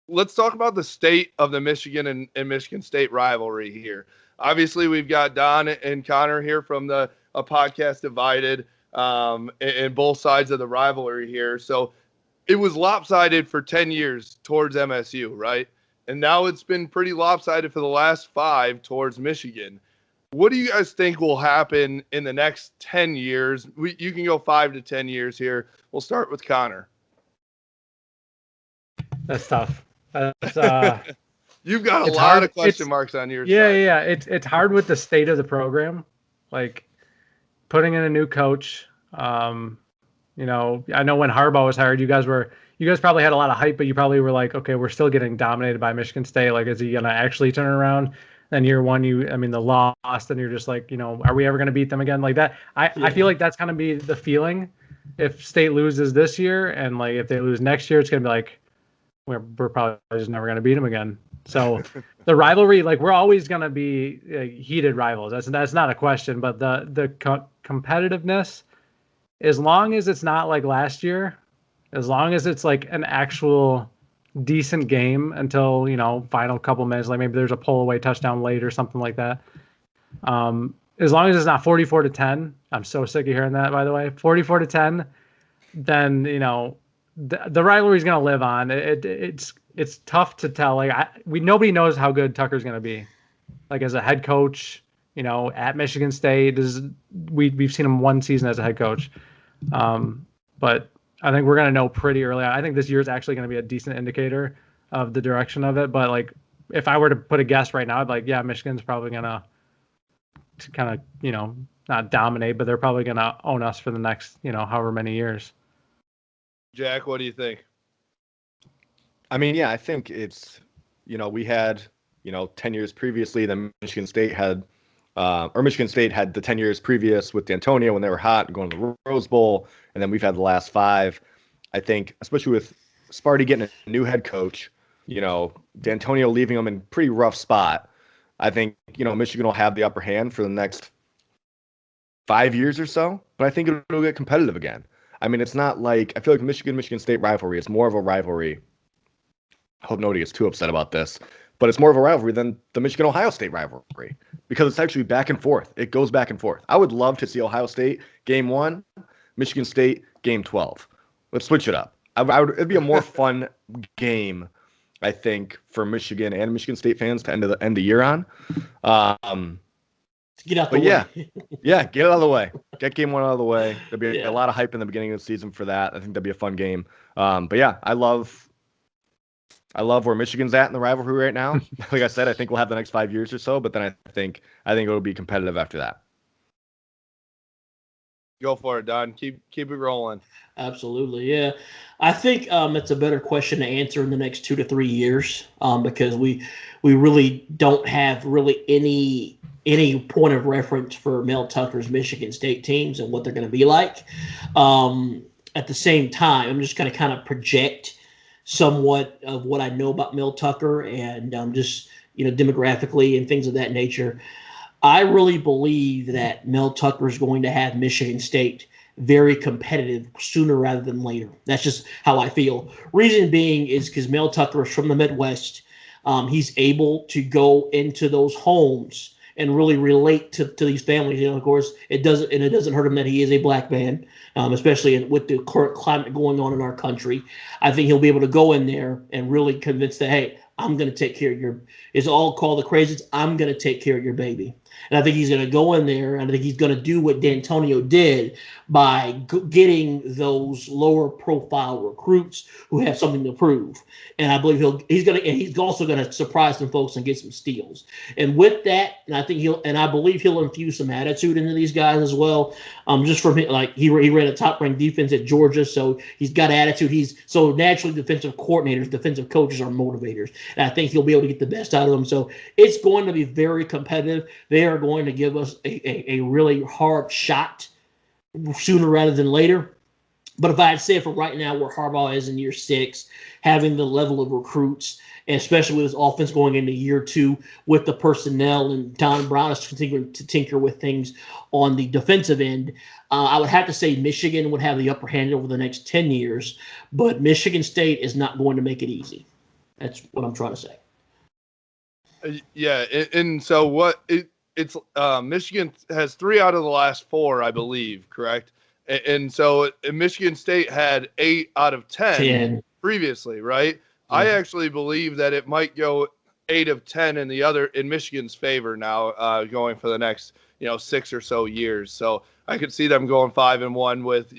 Let's talk about the state of the Michigan and Michigan State rivalry here. Obviously, we've got Don and Connor here from a podcast Divided, and both sides of the rivalry here. So it was lopsided for 10 years towards MSU, right? And now it's been pretty lopsided for the last 5 towards Michigan. What do you guys think will happen in the next 10 years? You can go 5 to 10 years here. We'll start with Connor. That's tough. That's, You've got a lot of question marks on your side. Yeah. It's hard with the state of the program. Like putting in a new coach. I know when Harbaugh was hired, you guys probably had a lot of hype, but you probably were like, okay, we're still getting dominated by Michigan State. Like, is he going to actually turn around? Then year one, the lost, and you're just like, are we ever going to beat them again? Like that. I feel like that's going to be the feeling if State loses this year, and like if they lose next year, it's going to be like, we're probably just never going to beat them again. So the rivalry, like we're always going to be heated rivals. That's not a question, but the competitiveness, as long as it's not like last year, as long as it's like an actual decent game until, final couple minutes, like maybe there's a pull away touchdown late or something like that. As long as it's not 44-10, I'm so sick of hearing that, by the way, 44-10, then, the rivalry is going to live on. It's tough to tell. Like nobody knows how good Tucker's going to be, like as a head coach, at Michigan State. We've seen him one season as a head coach. But I think we're going to know pretty early on. I think this year is actually going to be a decent indicator of the direction of it. But like, if I were to put a guess right now, I'd like, yeah, Michigan's probably going to kind of, not dominate, but they're probably going to own us for the next, however many years. Jack, what do you think? I think it's, we had, 10 years previously, then Michigan State had the 10 years previous with D'Antonio when they were hot going to the Rose Bowl. And then we've had the last 5. I think, especially with Sparty getting a new head coach, D'Antonio leaving them in a pretty rough spot. I think, Michigan will have the upper hand for the next 5 years or so, but I think it'll get competitive again. It's not like, I feel like Michigan State rivalry is more of a rivalry. I hope nobody gets too upset about this, but it's more of a rivalry than the Michigan-Ohio State rivalry because it's actually back and forth. It goes back and forth. I would love to see Ohio State game 1, Michigan State game 12. Let's switch it up. It'd be a more fun game, I think, for Michigan and Michigan State fans to end the year on. Get out the way. Yeah, get it out of the way. Get game 1 out of the way. There'll be a lot of hype in the beginning of the season for that. I think that'd be a fun game. But yeah, I love where Michigan's at in the rivalry right now. Like I said, I think we'll have the next 5 years or so, but then I think it'll be competitive after that. Go for it, Don. Keep it rolling. Absolutely, yeah. I think it's a better question to answer in the next 2 to 3 years because we really don't have really any point of reference for Mel Tucker's Michigan State teams and what they're going to be like. At the same time, I'm just going to kind of project somewhat of what I know about Mel Tucker and just demographically and things of that nature. I really believe that Mel Tucker is going to have Michigan State very competitive sooner rather than later. That's just how I feel. Reason being is because Mel Tucker is from the Midwest. He's able to go into those homes and really relate to these families. Of course, it doesn't hurt him that he is a black man, especially with the current climate going on in our country. I think he'll be able to go in there and really convince that, hey, I'm going to take care of it's all called the crazies. I'm going to take care of your baby. And I think he's going to go in there, and I think he's going to do what D'Antonio did by getting those lower profile recruits who have something to prove. And I believe he's also going to surprise some folks and get some steals. And with that, I believe he'll infuse some attitude into these guys as well. Just from like he ran a top ranked defense at Georgia, so he's got attitude. So naturally defensive coordinators, defensive coaches are motivators. and I think he'll be able to get the best out of them. So it's going to be very competitive. They are going to give us a really hard shot sooner rather than later. But if I had said for right now where Harbaugh is in year 6, having the level of recruits, and especially with his offense going into year 2 with the personnel, and Don Brown is continuing to tinker with things on the defensive end, I would have to say Michigan would have the upper hand over the next 10 years. But Michigan State is not going to make it easy. That's what I'm trying to say. Yeah, and so what it's Michigan has 3 out of the last 4, I believe, correct? And so Michigan State had 8 out of 10 previously, right? Yeah. I actually believe that it might go 8 of 10 in Michigan's favor now, going for the next 6 or so years. So I could see them going 5-1 with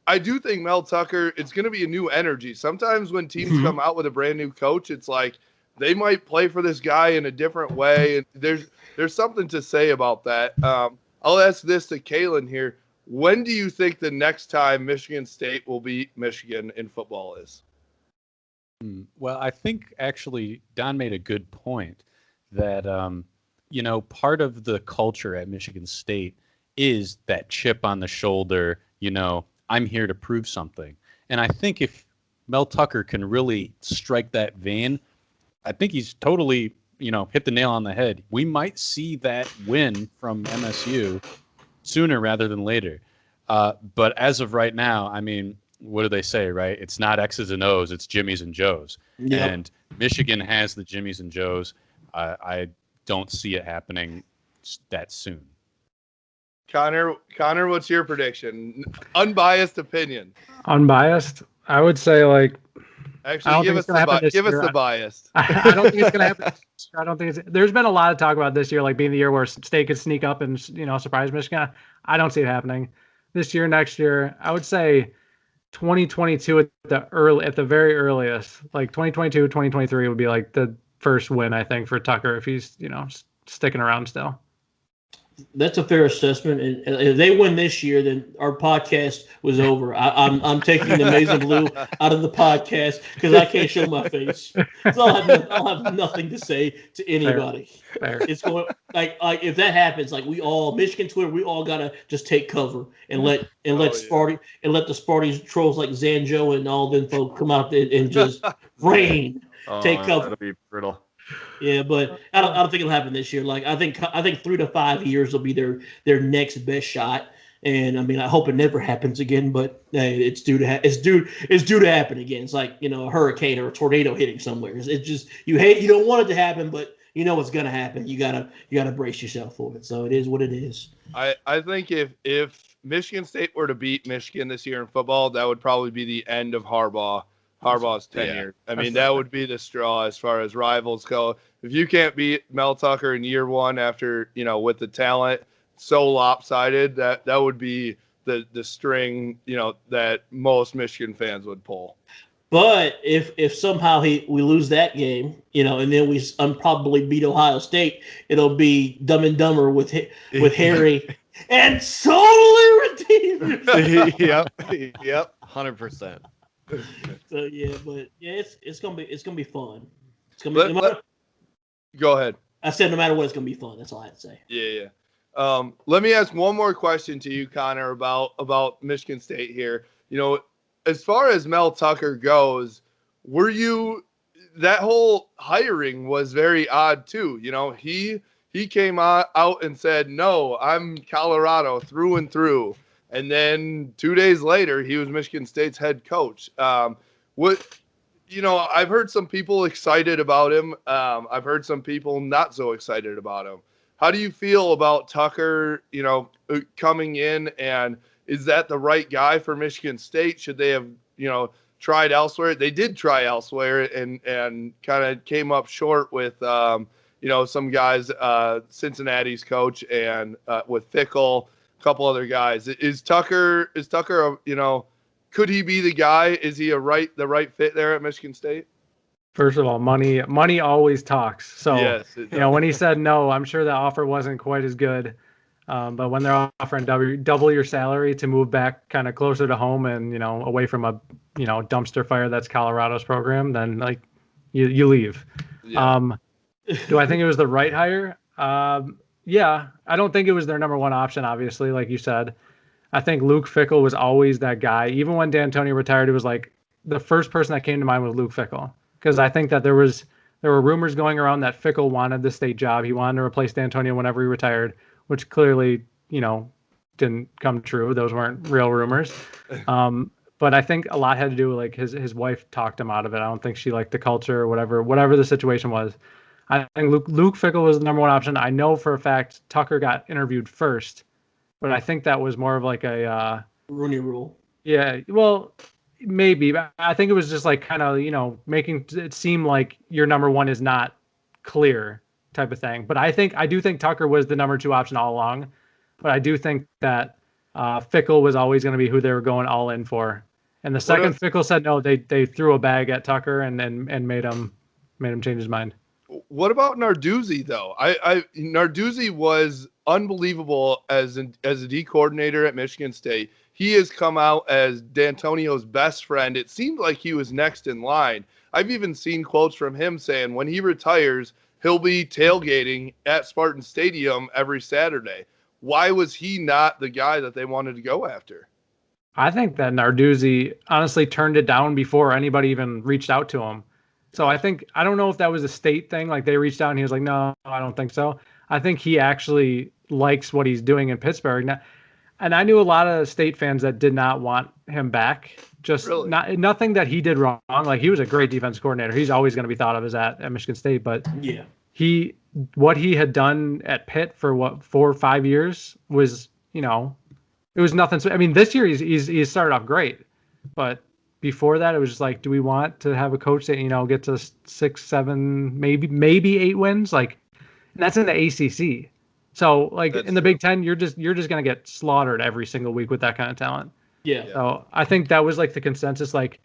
I do think Mel Tucker. It's going to be a new energy. Sometimes when teams come out with a brand new coach, it's like they might play for this guy in a different way, and there's something to say about that. I'll ask this to Kalen here. When do you think the next time Michigan State will beat Michigan in football is? Well, I think actually Don made a good point that, part of the culture at Michigan State is that chip on the shoulder, I'm here to prove something. And I think if Mel Tucker can really strike that vein, I think he's totally, hit the nail on the head. We might see that win from MSU sooner rather than later. But as of right now, I mean, what do they say, right? It's not X's and O's, it's Jimmy's and Joe's. Yep. And Michigan has the Jimmy's and Joe's. I don't see it happening that soon. Connor, what's your prediction? Unbiased opinion. Unbiased? I would say Actually, give us the biased. I don't think it's going to happen. I don't think there's been a lot of talk about this year, being the year where State could sneak up and, surprise Michigan. I don't see it happening this year. Next year, I would say 2022 at the very earliest. 2022, 2023 would be the first win, I think, for Tucker if he's, sticking around still. That's a fair assessment, and if they win this year, then our podcast was over. I'm taking the Maize and Blue out of the podcast because I can't show my face, so I'll have nothing to say to anybody. Fair. It's going if that happens, Michigan Twitter, we all gotta just take cover and let the Spartans trolls like Zanjo and all them folks come out there and just rain. Take cover. That'll be brutal. Yeah, but I don't think it'll happen this year. I think 3 to 5 years will be their next best shot. And I mean, I hope it never happens again. But it's due to happen again. It's like a hurricane or a tornado hitting somewhere. It's just you don't want it to happen, but it's gonna happen. You gotta brace yourself for it. So it is what it is. I think if Michigan State were to beat Michigan this year in football, that would probably be the end of Harbaugh's tenure. I mean, that would be the straw as far as rivals go. If you can't beat Mel Tucker in year 1 after, with the talent so lopsided, that would be the string, that most Michigan fans would pull. But if somehow we lose that game, and then we probably beat Ohio State, it'll be Dumb and Dumber with Harry and totally redeemed. Yep, 100%. So it's gonna be fun. It's gonna be. Go ahead. I said no matter what, it's gonna be fun. That's all I had to say. Yeah. Let me ask one more question to you, Connor, about Michigan State here. As far as Mel Tucker goes, that whole hiring was very odd too. He came out and said, "No, I'm Colorado through and through." And then 2 days later, he was Michigan State's head coach. I've heard some people excited about him. I've heard some people not so excited about him. How do you feel about Tucker, coming in, and is that the right guy for Michigan State? Should they have, tried elsewhere? They did try elsewhere and kind of came up short with, some guys, Cincinnati's coach, and with Fickle. Couple other guys. Is Tucker, could he be the guy? Is he the right fit there at Michigan State? First of all, money always talks. So, yes, when he said no, I'm sure the offer wasn't quite as good. But when they're offering double your salary to move back kind of closer to home and, away from a, dumpster fire that's Colorado's program, then You leave. Yeah. Do I think it was the right hire? Yeah, I don't think it was their number one option, obviously, like you said. I think Luke Fickell was always that guy. Even when D'Antonio retired, it was like the first person that came to mind was Luke Fickell. Because I think that there were rumors going around that Fickell wanted the state job. He wanted to replace D'Antonio whenever he retired, which clearly, didn't come true. Those weren't real rumors. But I think a lot had to do with like his wife talked him out of it. I don't think she liked the culture or whatever the situation was. I think Luke Fickell was the number one option. I know for a fact Tucker got interviewed first, but I think that was more of like a Rooney Rule. Yeah, well, maybe. But I think it was just like kind of making it seem like your number one is not clear type of thing. But I do think Tucker was the number two option all along. But I do think that Fickell was always going to be who they were going all in for. And the second Fickell said no, they threw a bag at Tucker and made him change his mind. What about Narduzzi though? Narduzzi was unbelievable as a D coordinator at Michigan State. He has come out as D'Antonio's best friend. It seemed like he was next in line. I've even seen quotes from him saying when he retires, he'll be tailgating at Spartan Stadium every Saturday. Why was he not the guy that they wanted to go after? I think that Narduzzi honestly turned it down before anybody even reached out to him. So I don't know if that was a state thing. Like they reached out and he was like, no, I don't think so. I think he actually likes what he's doing in Pittsburgh. And I knew a lot of state fans that did not want him back. Just really? Nothing that he did wrong. Like he was a great defense coordinator. He's always going to be thought of as at Michigan State. But yeah, what he had done at Pitt for 4 or 5 years was, it was nothing. I mean, this year he started off great, but before that, it was just like, do we want to have a coach that gets us 6, 7, maybe 8 wins? Like, and that's in the ACC. So, like in the Big Ten, you're just gonna get slaughtered every single week with that kind of talent. Yeah. So I think that was like the consensus. Like,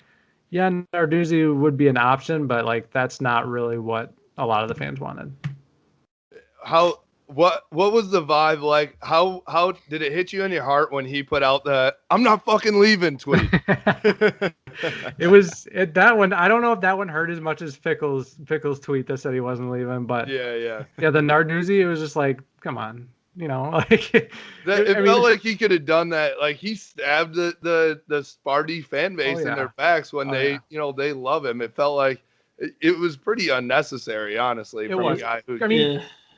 yeah, Narduzzi would be an option, but like that's not really what a lot of the fans wanted. What was the vibe like? How did it hit you in your heart when he put out the "I'm not fucking leaving" tweet? That one. I don't know if that one hurt as much as Fickell's tweet that said he wasn't leaving, but yeah. The Narduzzi, it was just like, come on, like it felt like he could have done that. Like he stabbed the Sparty fan base in their backs when they love him. It felt like it was pretty unnecessary, honestly, from a guy who.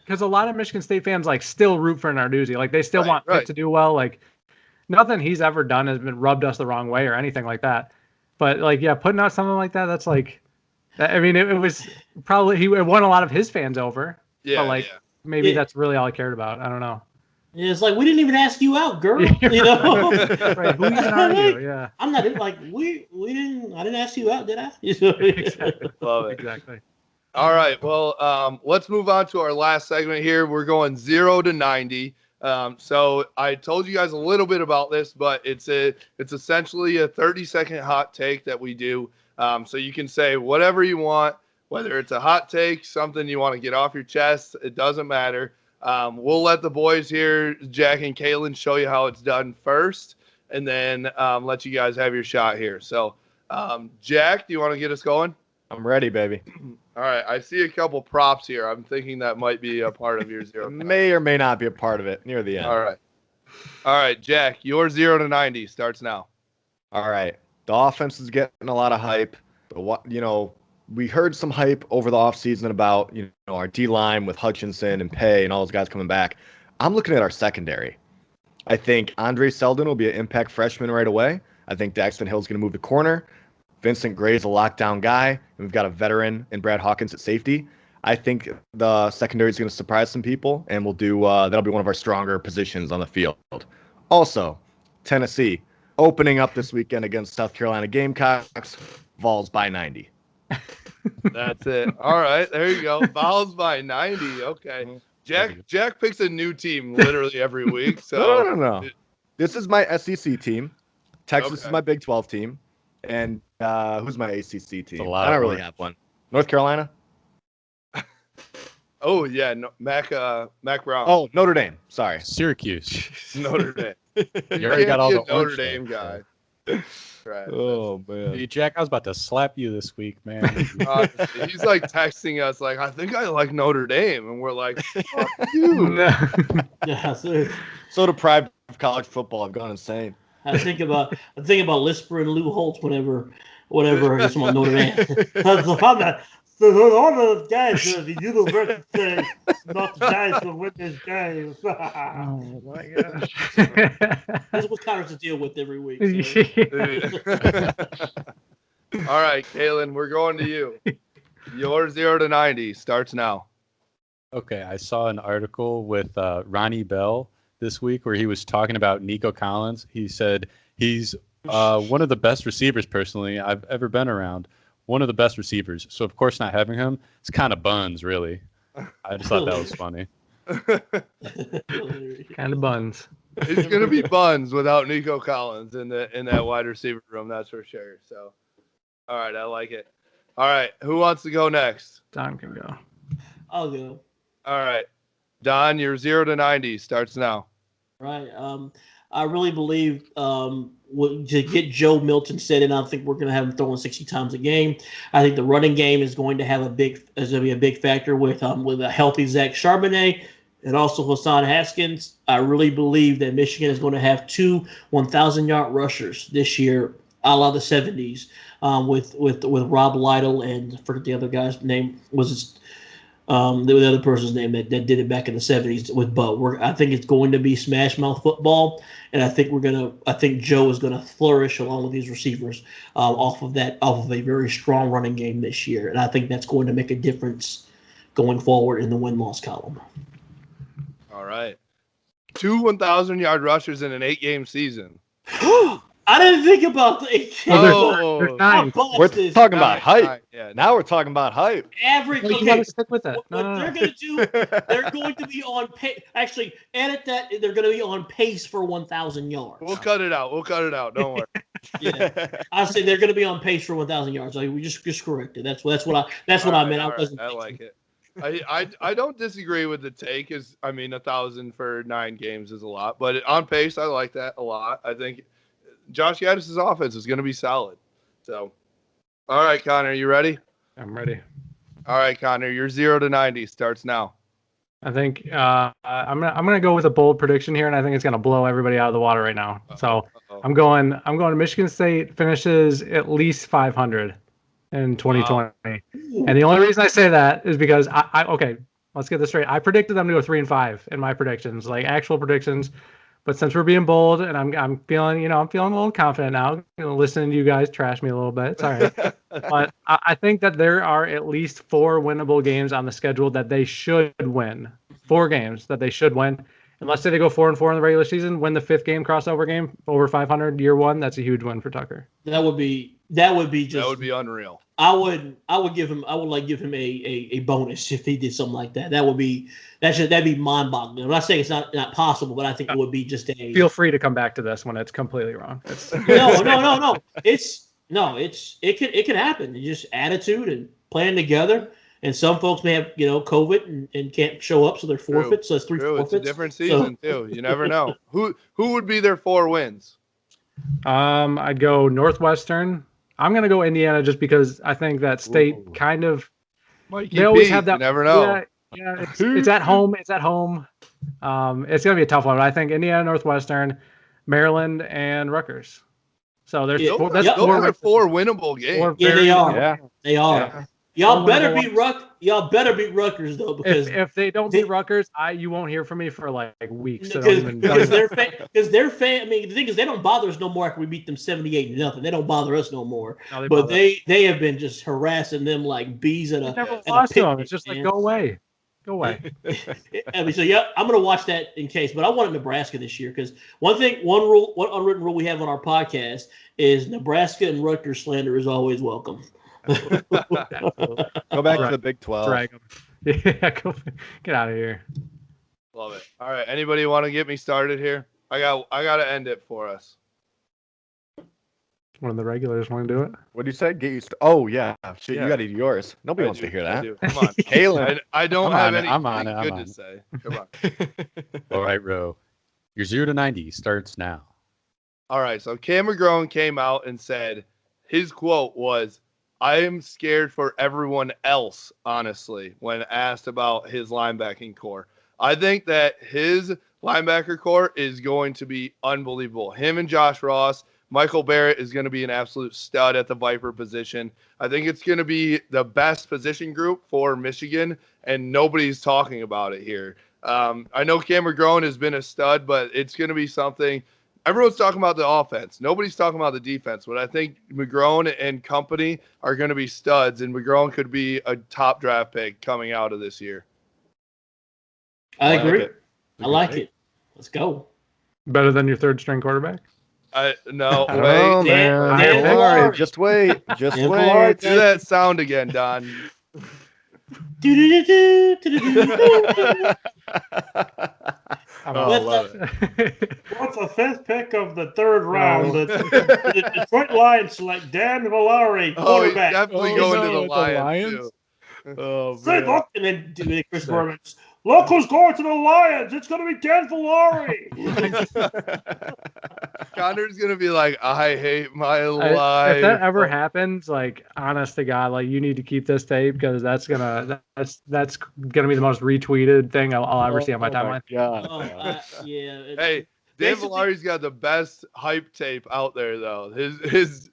Because a lot of Michigan State fans like still root for Narduzzi. Like they still want Pitt to do well. Like nothing he's ever done has been rubbed us the wrong way or anything like that. But like, yeah, putting out something like that, that's like, I mean, it was probably, it won a lot of his fans over. Yeah. But like, maybe that's really all I cared about. I don't know. It's like, we didn't even ask you out, girl. Right. Who even are you? Yeah. I'm not like, I didn't ask you out, did I? Exactly. Love it. Exactly. All right. Well, let's move on to our last segment here. We're going 0 to 90. So I told you guys a little bit about this, but it's essentially a 30-second hot take that we do. So you can say whatever you want, whether it's a hot take, something you want to get off your chest, it doesn't matter. We'll let the boys here, Jack and Kaylin, show you how it's done first, and then let you guys have your shot here. So, Jack, do you want to get us going? I'm ready, baby. All right. I see a couple props here. I'm thinking that might be a part of your 0 to 90. May or may not be a part of it near the end. All right, Jack, your 0 to 90 starts now. All right. The offense is getting a lot of hype. But we heard some hype over the offseason about, our D-line with Hutchinson and Pay and all those guys coming back. I'm looking at our secondary. I think Andre Selden will be an impact freshman right away. I think Daxton Hill's going to move to corner. Vincent Gray's a lockdown guy, and we've got a veteran in Brad Hawkins at safety. I think the secondary is going to surprise some people, and we'll do that'll be one of our stronger positions on the field. Also, Tennessee opening up this weekend against South Carolina Gamecocks, Vols by 90. That's it. All right, there you go. Vols by 90. Okay. Jack picks a new team literally every week. So No. This is my SEC team. Texas is my Big 12 team. And who's my ACC team? I don't really have one. North Carolina? Oh, yeah. No, Mac Brown. Oh, Notre Dame. Sorry. Syracuse. Notre Dame. You already got all the Notre Dame guy. Trash. Oh man. Hey, Jack, I was about to slap you this week, man. Honestly, he's like texting us like, I think I like Notre Dame, and we're like, fuck you. No. Yeah, so So deprived of college football, I've gone insane. I think about Lisper and Lou Holtz whenever it's on Notre Dame. All the guys at the university say not guys will win this game. Oh my gosh. This is what Connor's to deal with every week. So. All right, Kalen, we're going to you. Your 0 to 90 starts now. Okay, I saw an article with Ronnie Bell this week where he was talking about Nico Collins. He said he's one of the best receivers personally I've ever been around. One of the best receivers. So, of course, not having him, it's kind of buns, really. I just thought that was funny. Kind of buns. It's going to be buns without Nico Collins in that wide receiver room, that's for sure. So, all right, I like it. All right, who wants to go next? Don can go. I'll go. All right, Don, your 0 to 90 starts now. Right. I really believe to get Joe Milton set in, I think we're going to have him throwing 60 times a game. I think the running game is going to be a big factor with a healthy Zach Charbonnet and also Hassan Haskins. I really believe that Michigan is going to have 2 1,000-yard rushers this year, a la the 70s, with Rob Lytle and I forget the other guy's name the other person's name that did it back in the 70s with Bud. I think it's going to be smash mouth football, and I think Joe is gonna flourish along with these receivers off of a very strong running game this year, and I think that's going to make a difference going forward in the win-loss column. All right, 2 1,000-yard rushers in an 8-game season. I didn't think about the 8 games. Oh, There's 9. We're talking about hype. Yeah, Now we're talking about hype. Average. You Okay. gotta stick with it. What they're going to do, they're going to be on pace. Actually, edit that. They're going to be on pace for 1,000 yards. We'll cut it out. Don't worry. Yeah, I say they're going to be on pace for 1,000 yards. Like we just corrected. That's what I meant. I wasn't. I like it. I don't disagree with the take. 1,000 for 9 games is a lot, but on pace, I like that a lot. I think Josh Gaddis' offense is going to be solid. So, all right, Connor, you ready? I'm ready. All right, Connor, your 0 to 90 starts now. I think I'm gonna go with a bold prediction here, and I think it's gonna blow everybody out of the water right now. So I'm going to Michigan State finishes at least 500 in 2020. Wow. And the only reason I say that is because okay, let's get this straight. I predicted them to go 3-5 in my predictions, like actual predictions. But since we're being bold, and I'm feeling a little confident now, listening to you guys trash me a little bit. It's all right. But I think that there are at least 4 winnable games on the schedule that they should win. 4 games that they should win. And let's say they go 4-4 in the regular season, win the 5th game crossover game over 500 year 1. That's a huge win for Tucker. That would be unreal. I would give him a bonus if he did something like that. That'd be mind-boggling. I'm not saying it's not possible, but I think it would be just a. Feel free to come back to this when it's completely wrong. No. It can happen. It's just attitude and playing together. And some folks may have COVID and can't show up, so they're forfeit. So it's 3 forfeits. It's a different season too. You never know. Who would be their 4 wins? I'd go Northwestern. I'm gonna go Indiana just because I think that state kind of Mikey they always P, have that. You never know. Yeah, it's at home. It's at home. It's gonna be a tough one. But I think Indiana, Northwestern, Maryland, and Rutgers. So there's those are 4 winnable games. Yeah, they are. Yeah. They are. Yeah. Y'all better beat Rutgers though, because if they don't beat Rutgers, you won't hear from me for like weeks. Because they're fan. I mean, the thing is, they don't bother us no more after we beat them 78-0. They don't bother us no more. No, but they have been just harassing them like bees at a. Never lost to them. It's just like go away. I mean, so yeah, I'm gonna watch that in case. But I wanted Nebraska this year because one unwritten rule we have on our podcast is Nebraska and Rutgers slander is always welcome. Go back to the Big 12. Drag them. Yeah, get out of here. Love it. All right, anybody want to get me started here? I got to end it for us. One of the regulars want to do it. What do you say? Get you? Oh yeah, shit. Yeah. You got to do yours. Nobody wants to hear that. Come on, Kalen. I don't have anything I'm good on to say. Come on. All right, Ro. Your 0 to 90 starts now. All right, so Cam McGrone came out and said his quote was, "I am scared for everyone else," honestly, when asked about his linebacking core. I think that his linebacker core is going to be unbelievable. Him and Josh Ross, Michael Barrett is going to be an absolute stud at the Viper position. I think it's going to be the best position group for Michigan, and nobody's talking about it here. I know Cam McGrone has been a stud, but it's going to be something. Everyone's talking about the offense. Nobody's talking about the defense, but I think McGrone and company are going to be studs, and McGrone could be a top draft pick coming out of this year. I agree. I like it. Let's go. Better than your third string quarterback? No, Oh, wait. man. Dan Valari, Valari. just wait. Just Dan wait. Valari. Do that sound again, Don. I Oh, I love it. What's the fifth pick of the third round? The Detroit Lions select Dan Valari, Oh, he's quarterback. definitely going to the Lions, too. Oh, Say, man. look, and then Chris Berman, look who's going to the Lions. It's going to be Dan Valari. Connor's going to be like, I hate my If life. that ever happens, like, honest to God, like, you need to keep this tape because that's gonna be the most retweeted thing I'll ever see on my timeline. God. Yeah. Hey, Dan basically- Valari's got the best hype tape out there, though. His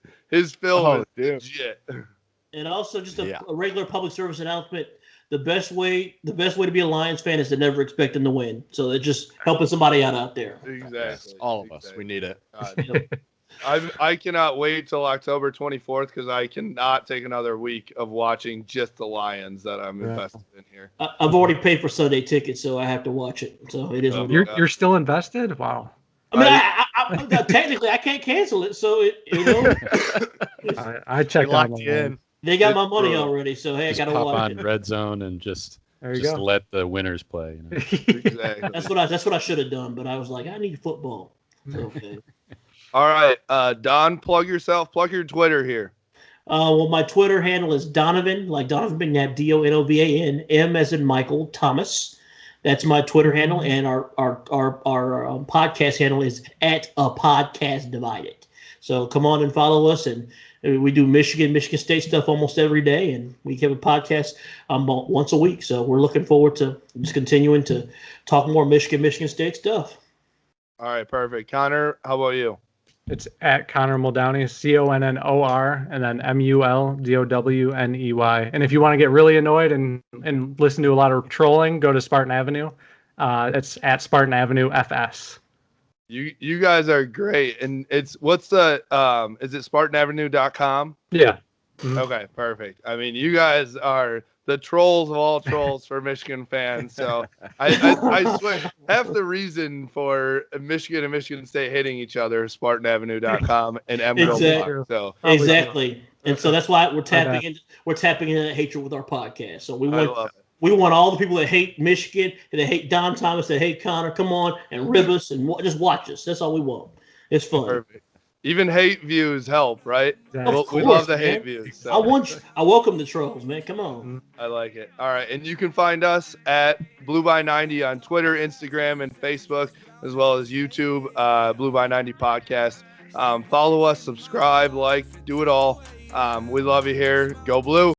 film Oh, is dude. legit. And also just a Yeah. regular public service announcement. The best way to be a Lions fan is to never expect them to win. So it's just helping somebody out there. Exactly. Yes, all of us. We need it. God. I cannot wait till October 24th because I cannot take another week of watching just the Lions that I'm invested in here. I've already paid for Sunday tickets, so I have to watch it. So it is. What it is. You're still invested? Wow. I mean, technically I can't cancel it. So I checked out Locked you in. they got my It's money brutal. already. So hey, I Just gotta pop watch on it. Red Zone and just There you go. let the winners play. You know? Exactly. That's what I should have done, but I was like, I need football. So, okay. All right, Don, plug yourself. Plug your Twitter here. Well, my Twitter handle is Donovan, like Donovan McNabb, Donovan, M as in Michael Thomas. That's my Twitter handle, and our podcast handle is at a podcast divided. So come on and follow us, and we do Michigan State stuff almost every day, and we have a podcast once a week. So we're looking forward to just continuing to talk more Michigan State stuff. All right, perfect. Connor, how about you? It's at Connor Muldowney, CONNOR, and then MULDOWNEY. And if you want to get really annoyed and listen to a lot of trolling, go to Spartan Avenue. It's at Spartan Avenue FS. You guys are great. And what's the is it SpartanAvenue.com? Yeah. Okay, perfect. I mean, you guys are the trolls of all trolls for Michigan fans. So I swear, half the reason for Michigan and Michigan State hitting each other is SpartanAvenue.com and Emerald Exactly. Block. So Exactly. And so that's why we're tapping into that hatred with our podcast. So we want all the people that hate Michigan and that hate Don Thomas, that hate Connor, come on and rib us and just watch us. That's all we want. It's fun. perfect. Even hate views help, right? Of We course, love the man. hate views. So. I welcome the trolls, man. Come on. I like it. All right. And you can find us at Blue by 90 on Twitter, Instagram, and Facebook, as well as YouTube, Blue by 90 Podcast. Follow us, subscribe, like, do it all. We love you here. Go Blue.